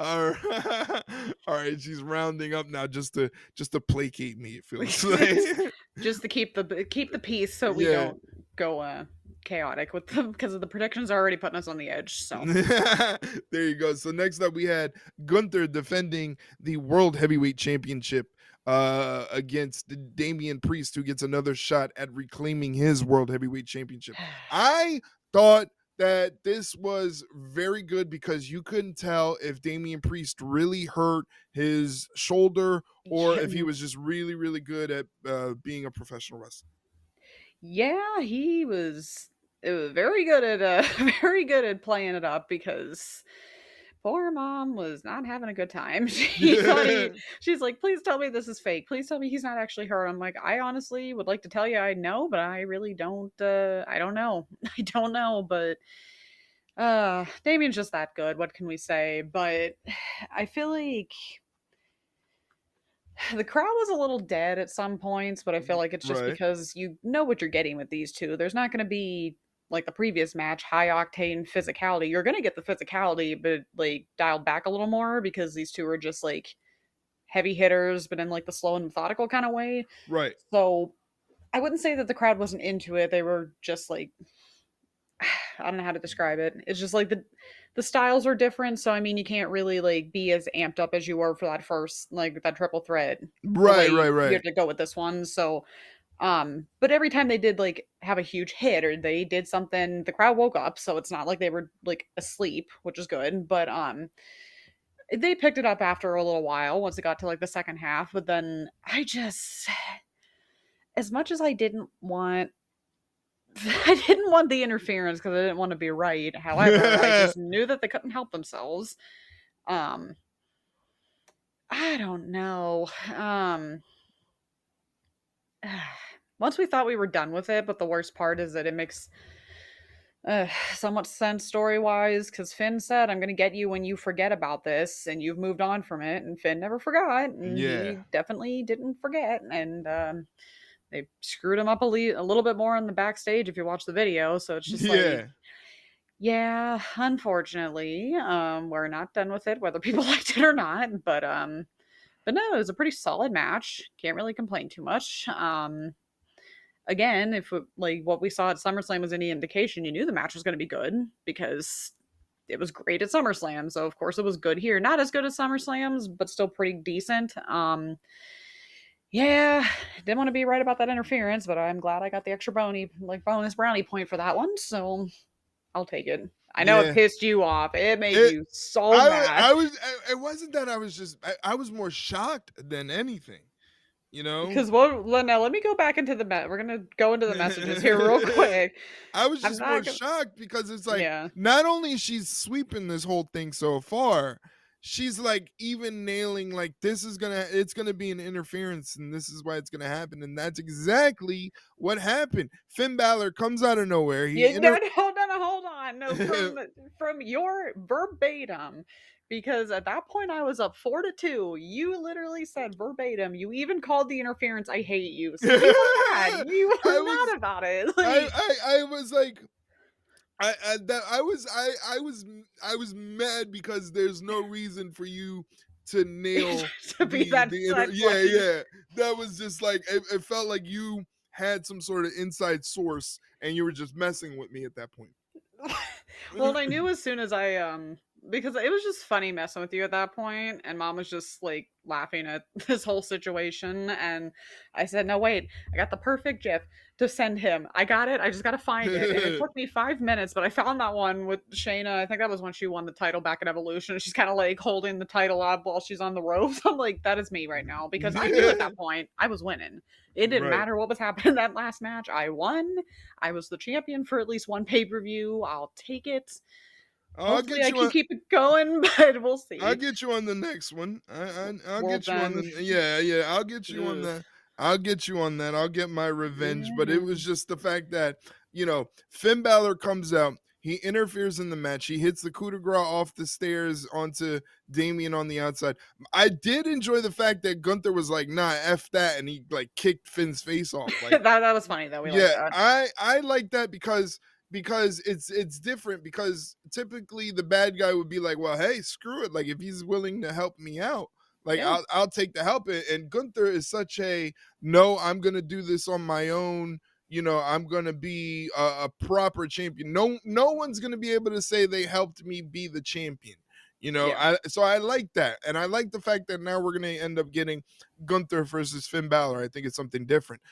All right. All right, she's rounding up now just to placate me. It feels like. Just to keep the peace so we Yeah. don't go chaotic with them because of the predictions are already putting us on the edge. So There you go. So next up we had Gunther defending the World Heavyweight Championship against Damian Priest, who gets another shot at reclaiming his World Heavyweight Championship. I thought that this was very good because you couldn't tell if Damian Priest really hurt his shoulder or if he was just really, really good at being a professional wrestler. yeah, he was very good at very good at playing it up because poor mom was not having a good time. She thought she's like, please tell me this is fake. Please tell me he's not actually hurt. I'm like, I honestly would like to tell you I know, but I really don't I don't know. I don't know, but Damien's just that good. What can we say? But I feel like the crowd was a little dead at some points, but I feel like it's just Right. because you know what you're getting with these two. There's not going to be like the previous match, high octane physicality. You're going to get the physicality, but like dialed back a little more because these two are just like heavy hitters, but in like the slow and methodical kind of way. Right. So I wouldn't say that the crowd wasn't into it. They were just like I don't know how to describe it. It's just like the styles are different, so I mean you can't really like be as amped up as you were for that first like that triple threat the Right, way right, you have right. to go with this one. So but every time they did like have a huge hit or they did something, the crowd woke up, so it's not like they were like asleep, which is good. But they picked it up after a little while once it got to like the second half, but then I just as much as I didn't want I didn't want the interference because I didn't want to be right. However, I just knew that they couldn't help themselves. Um, I don't know. Once we thought we were done with it, but the worst part is that it makes so much sense story wise because Finn said, I'm going to get you when you forget about this, and you've moved on from it. And Finn never forgot, and Yeah. he definitely didn't forget. And they screwed him up a little bit more in the backstage if you watch the video. So it's just like, Yeah. yeah, unfortunately, we're not done with it, whether people liked it or not. But no, it was a pretty solid match. Can't really complain too much. Again, if like what we saw at SummerSlam was any indication, you knew the match was going to be good because it was great at SummerSlam. So of course it was good here. Not as good as SummerSlam's, but still pretty decent. Yeah, didn't want to be right about that interference, but I'm glad I got the extra bonus brownie point for that one. So I'll take it. I know it Yeah. pissed you off. It made It you so mad. it wasn't that I was just I was more shocked than anything. you know? Because now let me go back into we're gonna go into the messages here real quick. I was I'm just more not gonna. shocked because it's like Yeah. not only she's sweeping this whole thing so far, she's like even nailing like it's gonna be an interference and this is why it's gonna happen. And that's exactly what happened. Finn Balor comes out of nowhere. Yeah, He no, inter no, hold on, hold on. No, from your verbatim, because at that point I was up 4-2. You literally said verbatim. You even called the interference "I hate you." So you were mad. You were I was mad about it. Like I was like I that I was mad because there's no reason for you to nail to be that yeah, like yeah. That was just like it felt like you had some sort of inside source and you were just messing with me at that point. well, I knew as soon as because it was just funny messing with you at that point, and mom was just like laughing at this whole situation, and I said, "No, wait, I got the perfect gif to send him. I got it. I just got to find it." And it took me 5 minutes, but I found that one with Shayna. I think that was when she won the title back at Evolution. She's kind of like holding the title up while she's on the ropes. I'm like, that is me right now because I knew at that point I was winning. It didn't Right. matter what was happening in that last match. I won. I was the champion for at least one pay-per-view. I'll take it. I'll Hopefully get I you can on keep it going, but we'll I'll see. get you on the next one. I'll Well get you on then, the yeah, yeah. I'll get you on ugh. that. I'll get you on that. I'll get my revenge. But it Yeah. was just the fact that, Finn Balor comes out, he interferes in the match, he hits the coup de grace off the stairs onto Damien on the outside. I did enjoy the fact that Gunther was like, nah, F that, and he like kicked Finn's face off. Like That was funny though. We like yeah, that. I like that because it's different because typically the bad guy would be like, well, hey, screw it. Like if he's willing to help me out, like Yeah. I'll take the help. And Gunther is such a no, I'm gonna do this on my own. I'm gonna be a proper champion. No one's gonna be able to say they helped me be the champion. Yeah. I like that, and I like the fact that now we're gonna end up getting Gunther versus Finn Balor. I think it's something different.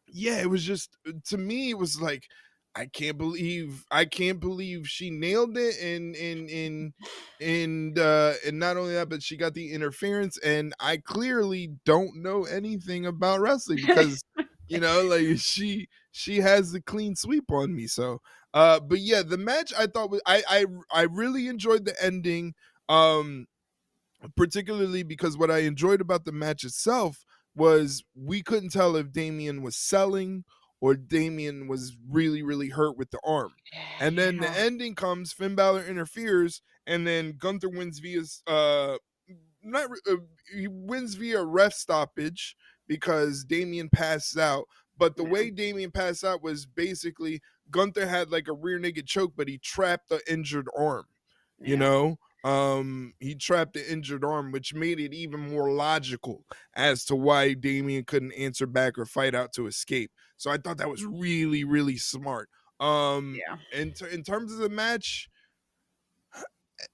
Yeah, it was just to me, it was like I can't believe she nailed it and not only that, but she got the interference, and I clearly don't know anything about wrestling because like she has the clean sweep on me. So but yeah, the match I thought I really enjoyed the ending. Um Particularly because what I enjoyed about the match itself was we couldn't tell if Damien was selling or Damien was really, really hurt with the arm. And then the Yeah. ending comes, Finn Balor interferes, and then Gunther wins via not he wins via ref stoppage because Damien passes out. But the Yeah. way Damien passed out was basically Gunther had like a rear naked choke, but he trapped the injured arm. You Yeah. know, he trapped the injured arm, which made it even more logical as to why Damien couldn't answer back or fight out to escape. So I thought that was really, really smart. Yeah. In terms of the match,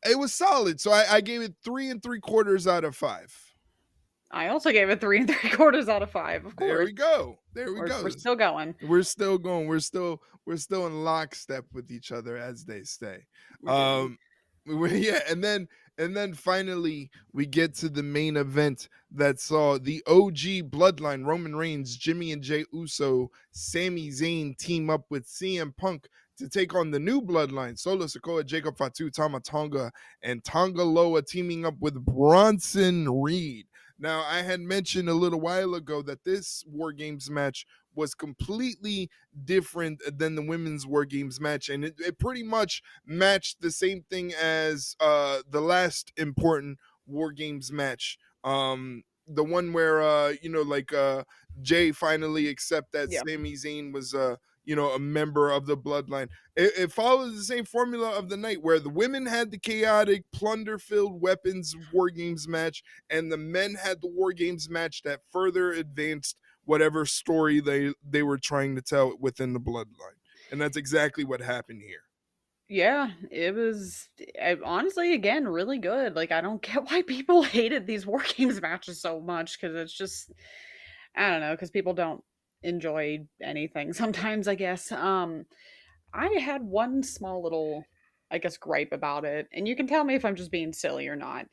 it was solid. So I gave it 3 3/4 out of 5. I also gave it 3 3/4 out of 5. Of There course, we go. There we we're go. still going. We're still going. We're still in lockstep with each other, as they say. We're doing. Um, yeah, and then finally we get to the main event that saw the OG Bloodline Roman Reigns, Jimmy and Jey Uso, Sami Zayn team up with CM Punk to take on the new Bloodline, Solo Sikoa, Jacob Fatu, Tama Tonga, and Tonga Loa teaming up with Bronson Reed. Now, I had mentioned a little while ago that this War Games match was completely different than the women's War Games match, and it pretty much matched the same thing as the last important War Games match. The one where Jay finally accept that Yeah. Sami Zayn was a member of the bloodline. It follows the same formula of the night where the women had the chaotic plunder filled weapons War Games match and the men had the War Games match that further advanced whatever story they were trying to tell within the bloodline. And that's exactly what happened here. Yeah, it was honestly again really good. Like I don't get why people hated these War Games matches so much because it's just I don't know because people don't enjoy anything sometimes. I guess. I had one small little, I guess, gripe about it, and you can tell me if I'm just being silly or not.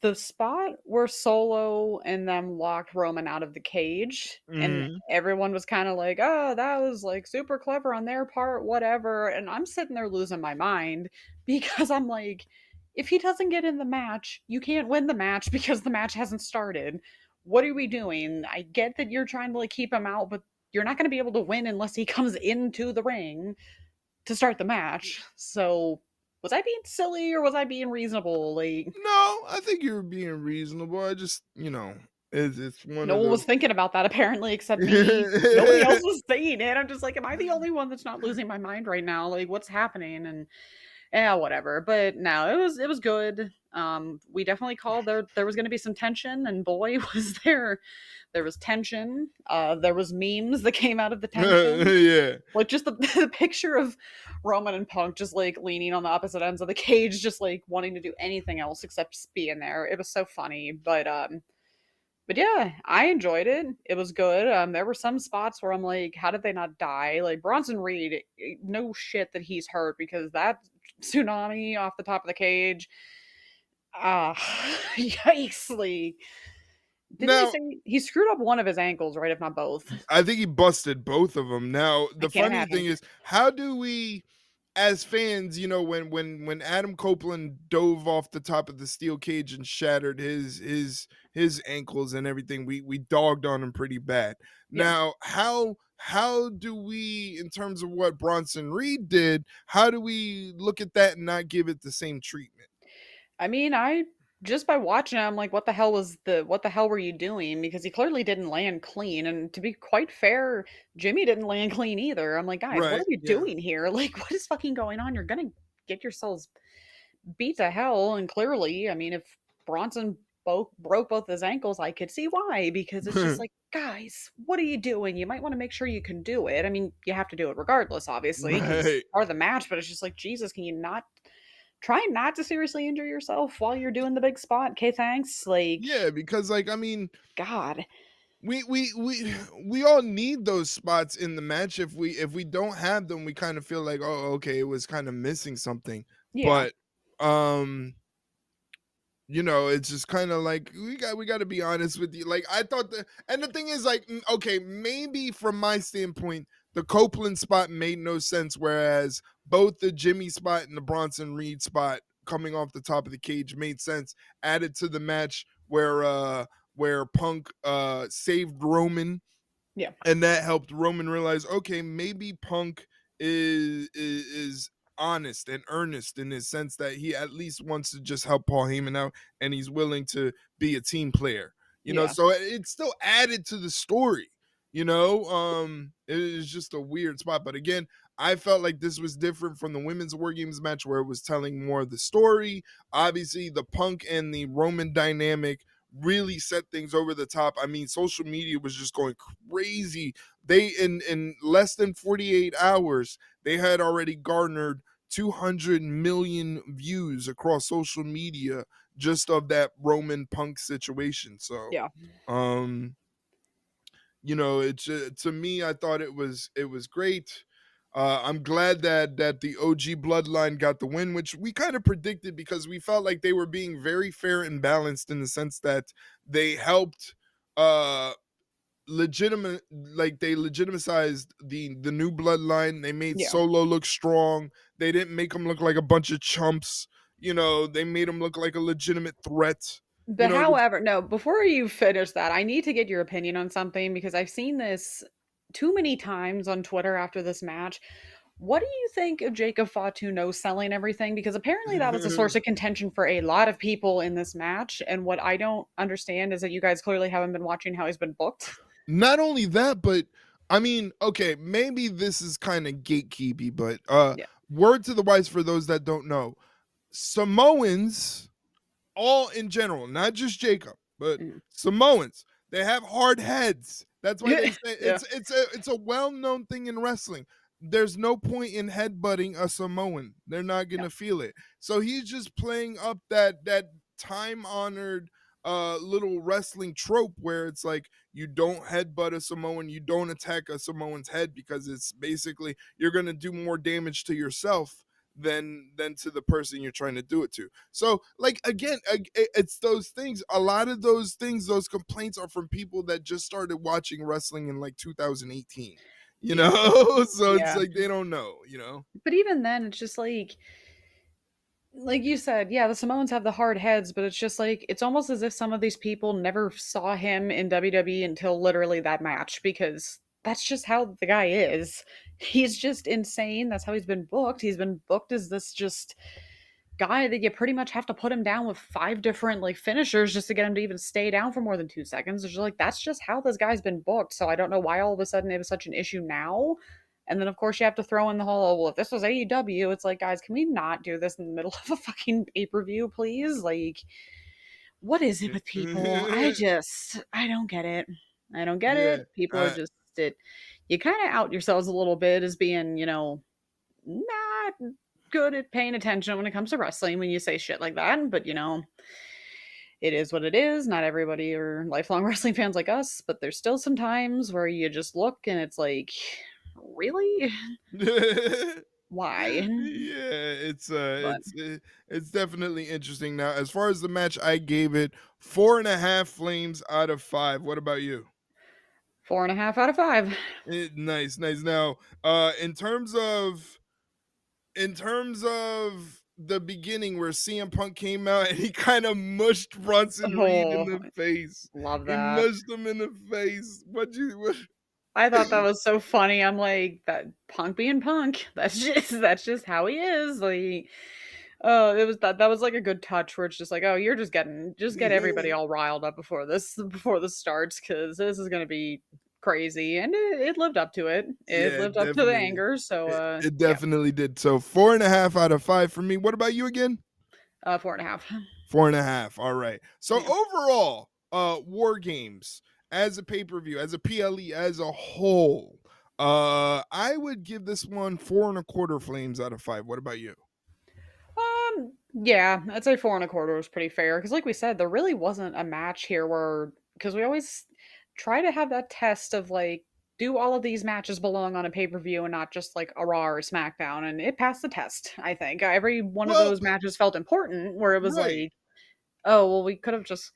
The spot where Solo and them locked Roman out of the cage, and Mhm. everyone was kinda like, "Oh, that was, like, super clever on their part, whatever," and I'm sitting there losing my mind because I'm like, "If he doesn't get in the match, you can't win the match because the match hasn't started. What are we doing? I get that you're trying to, like, keep him out, but you're not gonna be able to win unless he comes into the ring to start the match." So, was I being silly or was I being reasonable? Like, No, I think you're being reasonable. I just, it's one no of one those. was thinking about that apparently except me. Nobody else was saying it. I'm just like, am I the only one that's not losing my mind right now? Like, what's happening? And yeah, whatever. But no, it was good. We definitely called there was going to be some tension, and boy, was there was tension. There was memes that came out of the tension. Yeah. Like just the, the picture of Roman and Punk just like leaning on the opposite ends of the cage, just like wanting to do anything else except be in there. It was so funny, but yeah, I enjoyed it. It was good. There were some spots where I'm like, how did they not die? Like Bronson Reed, no shit that he's hurt because that tsunami off the top of the cage. Ah, yikes! Like, didn't they Now, say he screwed up one of his ankles, right? If not both. I think he busted both of them. Now, I the can't funny thing imagine. is, how do we, as fans, when Adam Copeland dove off the top of the steel cage and shattered his ankles and everything, we dogged on him pretty bad. Yeah. Now, how do we, in terms of what Bronson Reed did, how do we look at that and not give it the same treatment? I mean, I just by watching it, I'm like, what the hell were you doing? Because he clearly didn't land clean. And to be quite fair, Jimmy didn't land clean either. I'm like, guys, what Right? are you Yeah. doing here? Like, what is fucking going on? You're gonna get yourselves beat to hell. And clearly, I mean, if Bronson broke both his ankles, I could see why. Because it's just like, guys, what are you doing? You might want to make sure you can do it. I mean, you have to do it regardless, obviously, because Right. part of the match. But it's just like, Jesus, can you not try not to seriously injure yourself while you're doing the big spot? Okay, thanks. Like, Yeah, because like I mean, God. we all need those spots in the match. If we don't have them, we kind of feel like, oh, okay, it was kind of missing something. Yeah. But um it's just kind of like we got to be honest with you. Like I thought and the thing is like, okay, maybe from my standpoint, the Copeland spot made no sense, whereas both the Jimmy spot and the Bronson Reed spot coming off the top of the cage made sense. Added to the match where Punk saved Roman, Yeah. and that helped Roman realize, okay, maybe Punk is honest and earnest in his sense that he at least wants to just help Paul Heyman out, and he's willing to be a team player. Yeah. So it still added to the story. It is just a weird spot, but again, I felt like this was different from the women's War Games match where it was telling more of the story. Obviously, the Punk and the Roman dynamic really set things over the top. I mean, social media was just going crazy. They in less than 48 hours, they had already garnered 200 million views across social media just of that Roman Punk situation. So, Yeah. um it's to me, I thought it was great. I'm glad that the OG bloodline got the win, which we kind of predicted because we felt like they were being very fair and balanced in the sense that they helped uh they legitimized the new bloodline. They made Yeah. Solo look strong. They didn't make him look like a bunch of chumps. They made him look like a legitimate threat. But It was however, no, before you finish that, I need to get your opinion on something because I've seen this too many times on Twitter after this match. What do you think of Jacob Fatu no selling everything? Because apparently that was a source of contention for a lot of people in this match. And what I don't understand is that you guys clearly haven't been watching how he's been booked. not only that, but I mean, okay, maybe this is kind of gatekeepy, but Yeah. word to the wise for those that don't know, Samoans, all in general, not just Jacob, but Mm. Samoans, they have hard heads. That's why they say Yeah. it's a well-known thing in wrestling. There's no point in headbutting a Samoan. They're not Yeah. gonna feel it. So he's just playing up that time-honored little wrestling trope where it's like you don't headbutt a Samoan, you don't attack a Samoan's head because it's basically you're gonna do more damage to yourself than to the person you're trying to do it to. So like again, it's those things. A lot of those things, those complaints are from people that just started watching wrestling in like 2018. You Yeah. know, so it's Yeah. like they don't know. You know. But even then, it's just like you said, yeah, the Samoans have the hard heads, but it's just like it's almost as if some of these people never saw him in WWE until literally that match because that's just how the guy is. He's just insane. That's how he's been booked. He's been booked as this just guy that you pretty much have to put him down with five different like finishers just to get him to even stay down for more than 2 seconds. It's just like that's just how this guy's been booked. So I don't know why all of a sudden it was such an issue now. And then of course you have to throw in the whole, well, if this was AEW, it's like, guys, can we not do this in the middle of a fucking pay-per-view, please? Like, what is it with people? I don't get it. I don't get Yeah. it. People are just it. You kind of out yourselves a little bit as being, not good at paying attention when it comes to wrestling when you say shit like that. But it is what it is. Not everybody are lifelong wrestling fans like us, but there's still some times where you just look and it's like, really? Why? Yeah, But it's definitely interesting. Now, as far as the match, I gave it 4.5 flames out of 5. What about you? 4.5 out of 5. Nice, nice. Now, in terms of the beginning where CM Punk came out and he kind of mushed Bronson Reed in Oh, the face. love He that. mushed him in the face. What you what? I thought that was so funny. I'm like, that Punk being Punk. That's just how he is. Like, oh, it was that was like a good touch where it's just like, oh, you're just get everybody all riled up before this starts because this is gonna be crazy, and it lived up to it. It Yeah, lived up to the anger. So, it yeah, definitely did. So 4.5 out of 5 for me. What about you again? 4.5. 4.5. All right. So Yeah. overall, War Games as a pay-per-view, as a PLE, as a whole, I would give this one 4.25 flames out of 5. What about you? Yeah, I'd say 4.25 was pretty fair because, like we said, there really wasn't a match here where because we always try to have that test of like, do all of these matches belong on a pay per view and not just like a Raw or SmackDown? And it passed the test. I think every one of Well, those matches felt important, where it was right. like, oh well, we could have just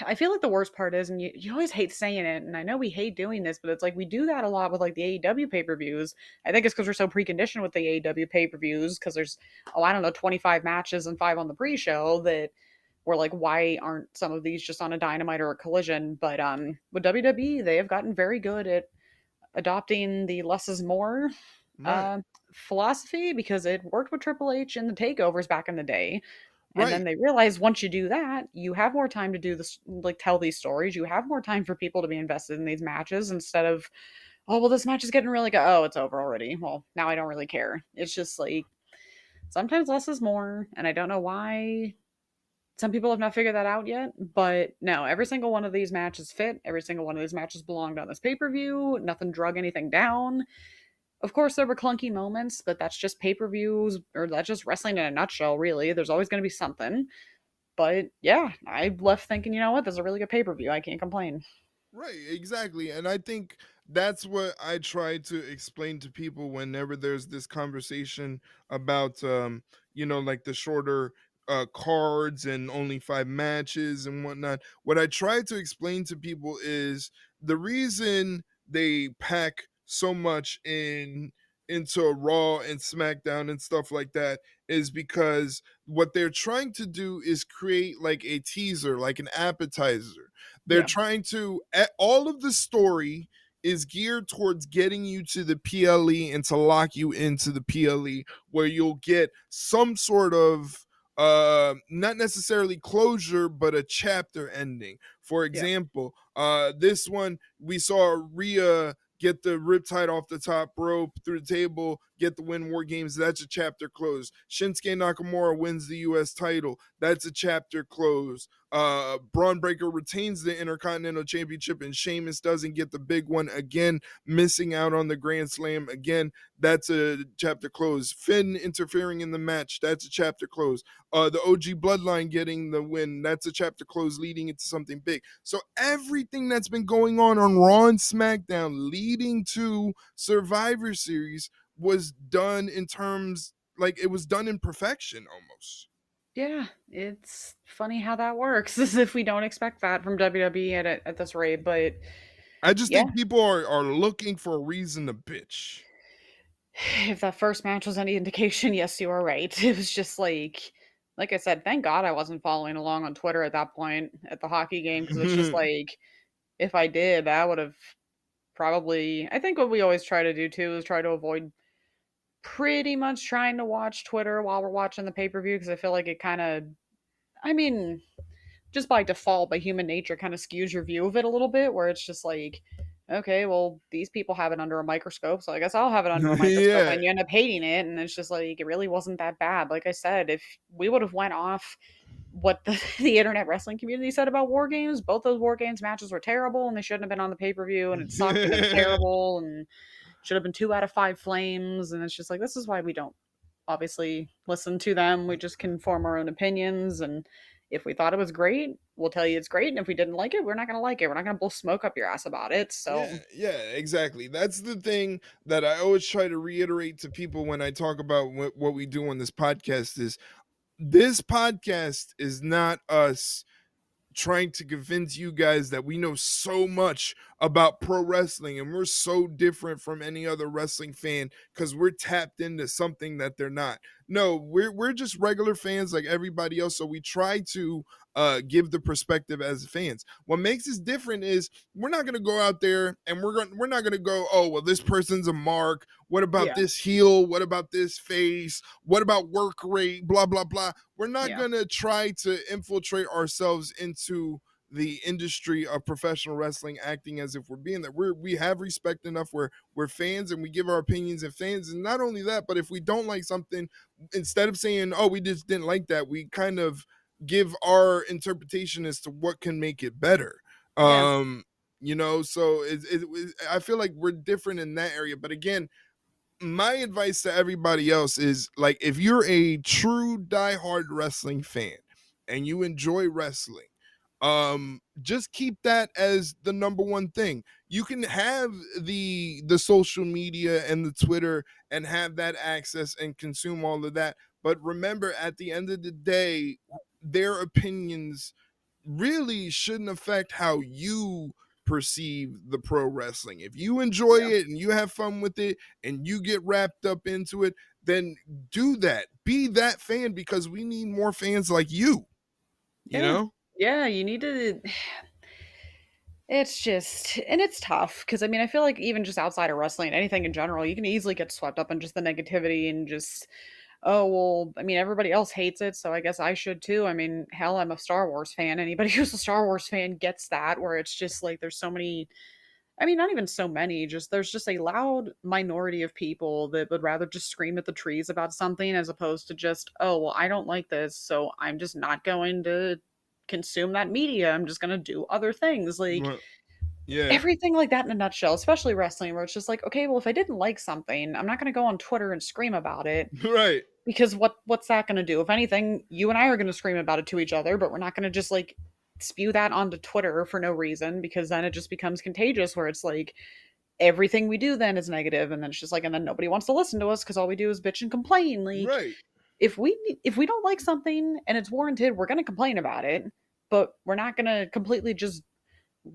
I feel like the worst part is, and you always hate saying it, and I know we hate doing this, but it's like we do that a lot with like the AEW pay per views. I think it's because we're so preconditioned with the AEW pay per views because there's, oh, I don't know, 25 matches and five on the pre show that we're like, why aren't some of these just on a Dynamite or a Collision? But with WWE, they have gotten very good at adopting the less is more Right. uh, philosophy because it worked with Triple H in the takeovers back in the day. And then Right. they realize once you do that, you have more time to do this, like tell these stories. You have more time for people to be invested in these matches instead of, oh, well, this match is getting really good. Oh, it's over already. Well, now I don't really care. It's just like sometimes less is more. And I don't know why some people have not figured that out yet. But no, every single one of these matches fit. Every single one of these matches belonged on this pay per view. Nothing drug anything down. Of course, there were clunky moments, but that's just pay per views, or that's just wrestling in a nutshell, really. There's always going to be something. But yeah, I left thinking, you know what, this is a really good pay per view. I can't complain. Right, exactly. And I think that's what I try to explain to people whenever there's this conversation about like the shorter cards and only 5 matches and whatnot. What I try to explain to people is the reason they pack so much into a Raw and SmackDown and stuff like that is because what they're trying to do is create like a teaser, like an appetizer. They're Yeah, trying to all of the story is geared towards getting you to the PLE and to lock you into the PLE where you'll get some sort of not necessarily closure but a chapter ending. For yeah, example, this one we saw Rhea get the riptide off the top rope through the table, get the win War Games. That's a chapter close. Shinsuke Nakamura wins the US title. That's a chapter close. Braun Breaker retains the Intercontinental Championship and Sheamus doesn't get the big one again, missing out on the Grand Slam again. That's a chapter close. Finn interfering in the match. That's a chapter close. The OG Bloodline getting the win. That's a chapter close leading into something big. So everything that's been going on Raw and SmackDown leading to Survivor Series was done in terms like it was done in perfection almost. Yeah, it's funny how that works, as if we don't expect that from WWE at this rate, but I just yeah. think people are looking for a reason to bitch. If that first match was any indication, yes, you are right. It was just like I said, thank God I wasn't following along on Twitter at that point at the hockey game because it's just like if I did, that would have probably. I think what we always try to do too is try to avoid pretty much trying to watch Twitter while we're watching the pay per view because I feel like it kind of. I mean, just by default, by human nature, kind of skews your view of it a little bit, where it's just like, okay, well, these people have it under a microscope, so I guess I'll have it under a microscope, Yeah. and you end up hating it, and it's just like it really wasn't that bad. Like I said, if we would have went off what the internet wrestling community said about war games, both those war games matches were terrible, and they shouldn't have been on the pay per view, and it sucked, and it was terrible, and should have been 2 out of 5 flames, and it's just like this is why we don't obviously listen to them. We just can form our own opinions. And if we thought it was great, we'll tell you it's great. And if we didn't like it, we're not going to like it. We're not going to blow smoke up your ass about it. Yeah, So, yeah, exactly. That's the thing that I always try to reiterate to people when I talk about what we do on this podcast is this podcast is not us trying to convince you guys that we know so much about pro wrestling and we're so different from any other wrestling fan because we're tapped into something that they're not. No, we're just regular fans like everybody else. So we try to give the perspective as fans. What makes us different is we're not gonna go out there and we're not gonna go, oh well, this person's a mark. What about yeah. this heel? What about this face? What about work rate? Blah blah blah. We're not Yeah. going to try to infiltrate ourselves into the industry of professional wrestling acting as if we're being that we have respect enough where we're fans and we give our opinions as fans. And not only that, but if we don't like something, instead of saying, oh, we just didn't like that, we kind of give our interpretation as to what can make it better. Yeah. So I feel like we're different in that area. But again, my advice to everybody else is like if you're a true diehard wrestling fan and you enjoy wrestling, just keep that as the number one thing. You can have the social media and the Twitter and have that access and consume all of that, but remember at the end of the day their opinions really shouldn't affect how you perceive the pro wrestling. If you enjoy Yeah. it and you have fun with it and you get wrapped up into it, then do that. Be that fan because we need more fans like you Yeah. know? Yeah. You need to. It's just, and it's tough because I mean, I feel like even just outside of wrestling, anything in general, you can easily get swept up in just the negativity and just oh, well, I mean, everybody else hates it, so I guess I should too. I mean, hell, I'm a Star Wars fan. Anybody who's a Star Wars fan gets that, where it's just like there's so many, I mean, not even so many, just there's just a loud minority of people that would rather just scream at the trees about something as opposed to just, oh, well, I don't like this, so I'm just not going to consume that media. I'm just going to do other things. Like, Well, yeah. everything like that in a nutshell, especially wrestling, where it's just like, okay, well, if I didn't like something, I'm not going to go on Twitter and scream about it Right. because what's that gonna do? If anything, you and I are gonna scream about it to each other, but we're not gonna just like spew that onto Twitter for no reason because then it just becomes contagious where it's like everything we do then is negative and then it's just like and then nobody wants to listen to us because all we do is bitch and complain. Like Right. if we don't like something and it's warranted, we're gonna complain about it, but we're not gonna completely just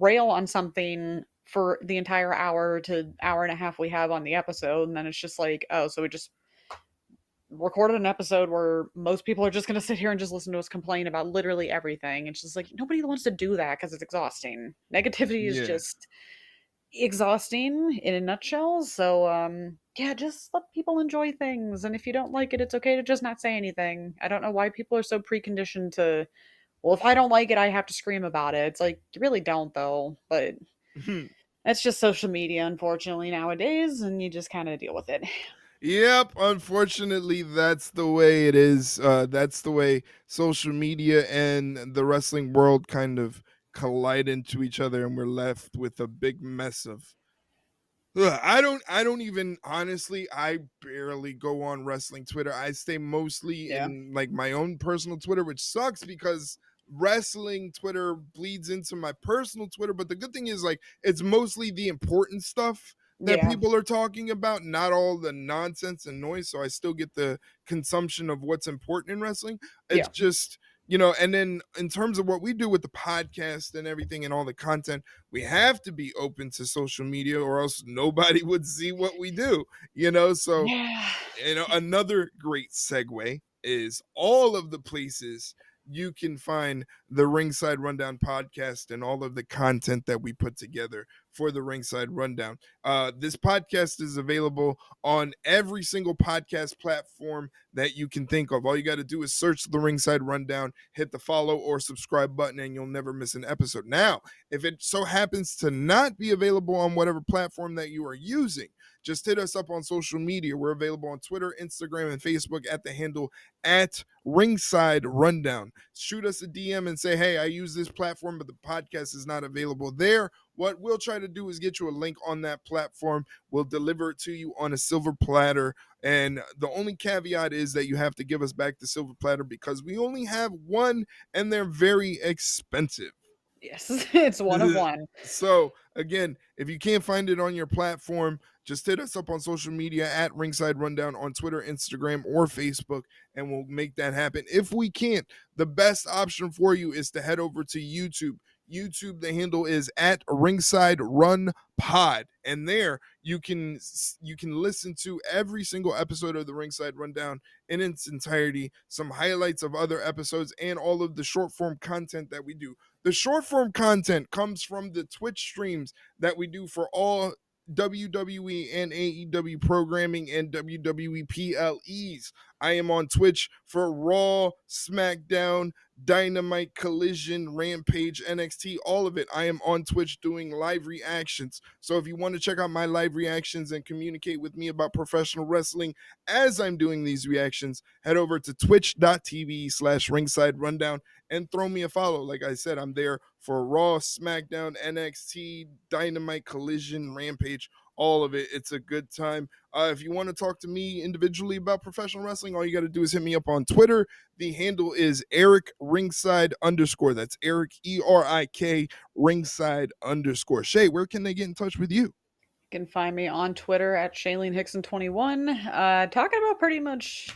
rail on something for the entire hour to hour and a half we have on the episode and then it's just like oh so we just recorded an episode where most people are just going to sit here and just listen to us complain about literally everything. It's just like nobody wants to do that because it's exhausting. Negativity is Yeah. just exhausting in a nutshell. So, yeah, just let people enjoy things. And if you don't like it, it's okay to just not say anything. I don't know why people are so preconditioned to, well, if I don't like it, I have to scream about it. It's like, you really don't, though. But that's just social media, unfortunately, nowadays. And you just kind of deal with it. Yep, unfortunately, that's the way it is. That's the way social media and the wrestling world kind of collide into each other, and we're left with a big mess of. Ugh, I don't even honestly. I barely go on wrestling Twitter. I stay mostly Yeah. in like my own personal Twitter, which sucks because wrestling Twitter bleeds into my personal Twitter. But the good thing is like it's mostly the important stuff that Yeah. people are talking about, not all the nonsense and noise. So I still get the consumption of what's important in wrestling. It's Yeah. just, and then in terms of what we do with the podcast and everything and all the content, we have to be open to social media or else nobody would see what we do, So, Yeah. another great segue is all of the places you can find the Ringside Rundown podcast and all of the content that we put together for the Ringside Rundown. This podcast is available on every single podcast platform that you can think of. All you got to do is search the Ringside Rundown, hit the follow or subscribe button, and you'll never miss an episode. Now, if it so happens to not be available on whatever platform that you are using, just hit us up on social media. We're available on Twitter, Instagram, and Facebook at the handle at Ringside Rundown. Shoot us a DM and say, hey, I use this platform, but the podcast is not available there. What we'll try to do is get you a link on that platform. We'll deliver it to you on a silver platter. And the only caveat is that you have to give us back the silver platter because we only have one and they're very expensive. Yes. It's one of one. So again, if you can't find it on your platform, just hit us up on social media at Ringside Rundown on Twitter, Instagram, or Facebook, and we'll make that happen. If we can't, the best option for you is to head over to YouTube. YouTube, the handle is at Ringside Run Pod, and there you can listen to every single episode of the Ringside Rundown in its entirety, some highlights of other episodes, and all of the short form content that we do. The short form content comes from the Twitch streams that we do for all WWE and AEW programming and WWE PLEs. I am on Twitch for Raw, SmackDown, Dynamite, Collision, Rampage, NXT, all of it. I am on Twitch doing live reactions. So if you want to check out my live reactions and communicate with me about professional wrestling as I'm doing these reactions, head over to twitch.tv/ringside rundown and throw me a follow. Like I said, I'm there for Raw, SmackDown, NXT, Dynamite, Collision, Rampage, all of it. It's a good time. If you want to talk to me individually about professional wrestling, all you got to do is hit me up on Twitter. The handle is Erik Ringside _. That's Erik, ERIK Ringside _ Shay, where can they get in touch with you? You can find me on Twitter at ShayleneHickson21, talking about pretty much,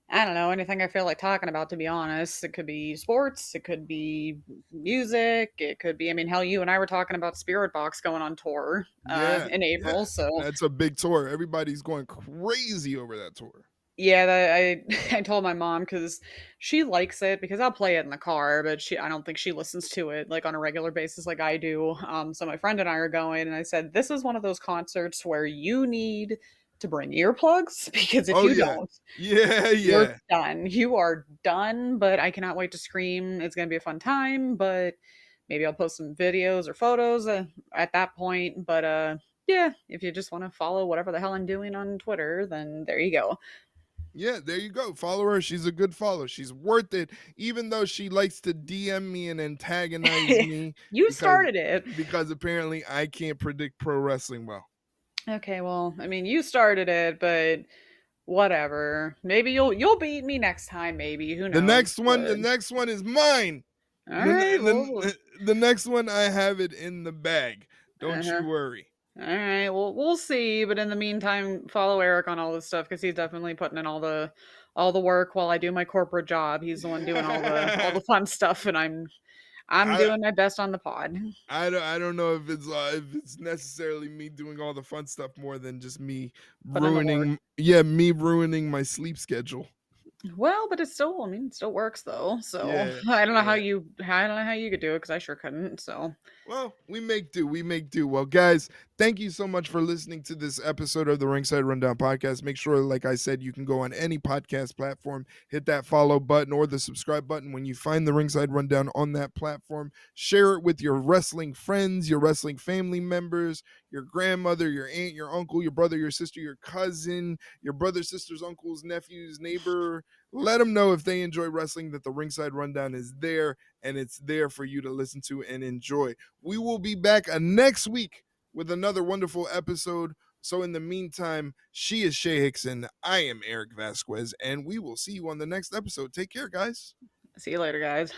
I don't know, anything I feel like talking about, to be honest. It could be sports, it could be music, it could be, I mean, hell, you and I were talking about Spirit Box going on tour Yeah, in yeah. April, so That's a big tour. Everybody's going crazy over that tour. yeah, I told my mom because she likes it because I'll play it in the car, but I don't think she listens to it like on a regular basis like I do. So my friend and I are going, and I said this is one of those concerts where you need to bring earplugs because if Oh, you yeah. don't, Yeah, you're yeah. done. You are done. But I cannot wait to scream. It's gonna be a fun time. But maybe I'll post some videos or photos at that point. But yeah, if you just want to follow whatever the hell I'm doing on Twitter, then there you go. Yeah, there you go. Follow her. She's a good follow. She's worth it, even though she likes to DM me and antagonize me You because started it. apparently I can't predict pro wrestling well. Okay, well, I mean, you started it, but whatever. Maybe you'll beat me next time. Maybe who knows? The But next one is mine. all right, well, The next one I have it in the bag. Don't uh-huh. you worry. All right, well, we'll see. But in the meantime, follow Eric on all this stuff because he's definitely putting in all the work while I do my corporate job. He's the one doing all the fun stuff, and I'm I doing my best on the pod. I don't know if it's necessarily me doing all the fun stuff more than just me Putting in the work. ruining my sleep schedule. Well, but it's still, I mean, it still works though. So Yeah, yeah. I don't know how you could do it because I sure couldn't. So Well, we make do. We make do. Well, guys, thank you so much for listening to this episode of the Ringside Rundown podcast. Make sure, like I said, you can go on any podcast platform, hit that follow button or the subscribe button when you find the Ringside Rundown on that platform. Share it with your wrestling friends, your wrestling family members, your grandmother, your aunt, your uncle, your brother, your sister, your cousin, your brother, sisters, uncles, nephews, neighbor. Let them know if they enjoy wrestling that the Ringside Rundown is there and it's there for you to listen to and enjoy. We will be back next week with another wonderful episode. So in the meantime, she is Shay Hickson. I am Erik Vasquez, and we will see you on the next episode. Take care, guys. see you later, guys.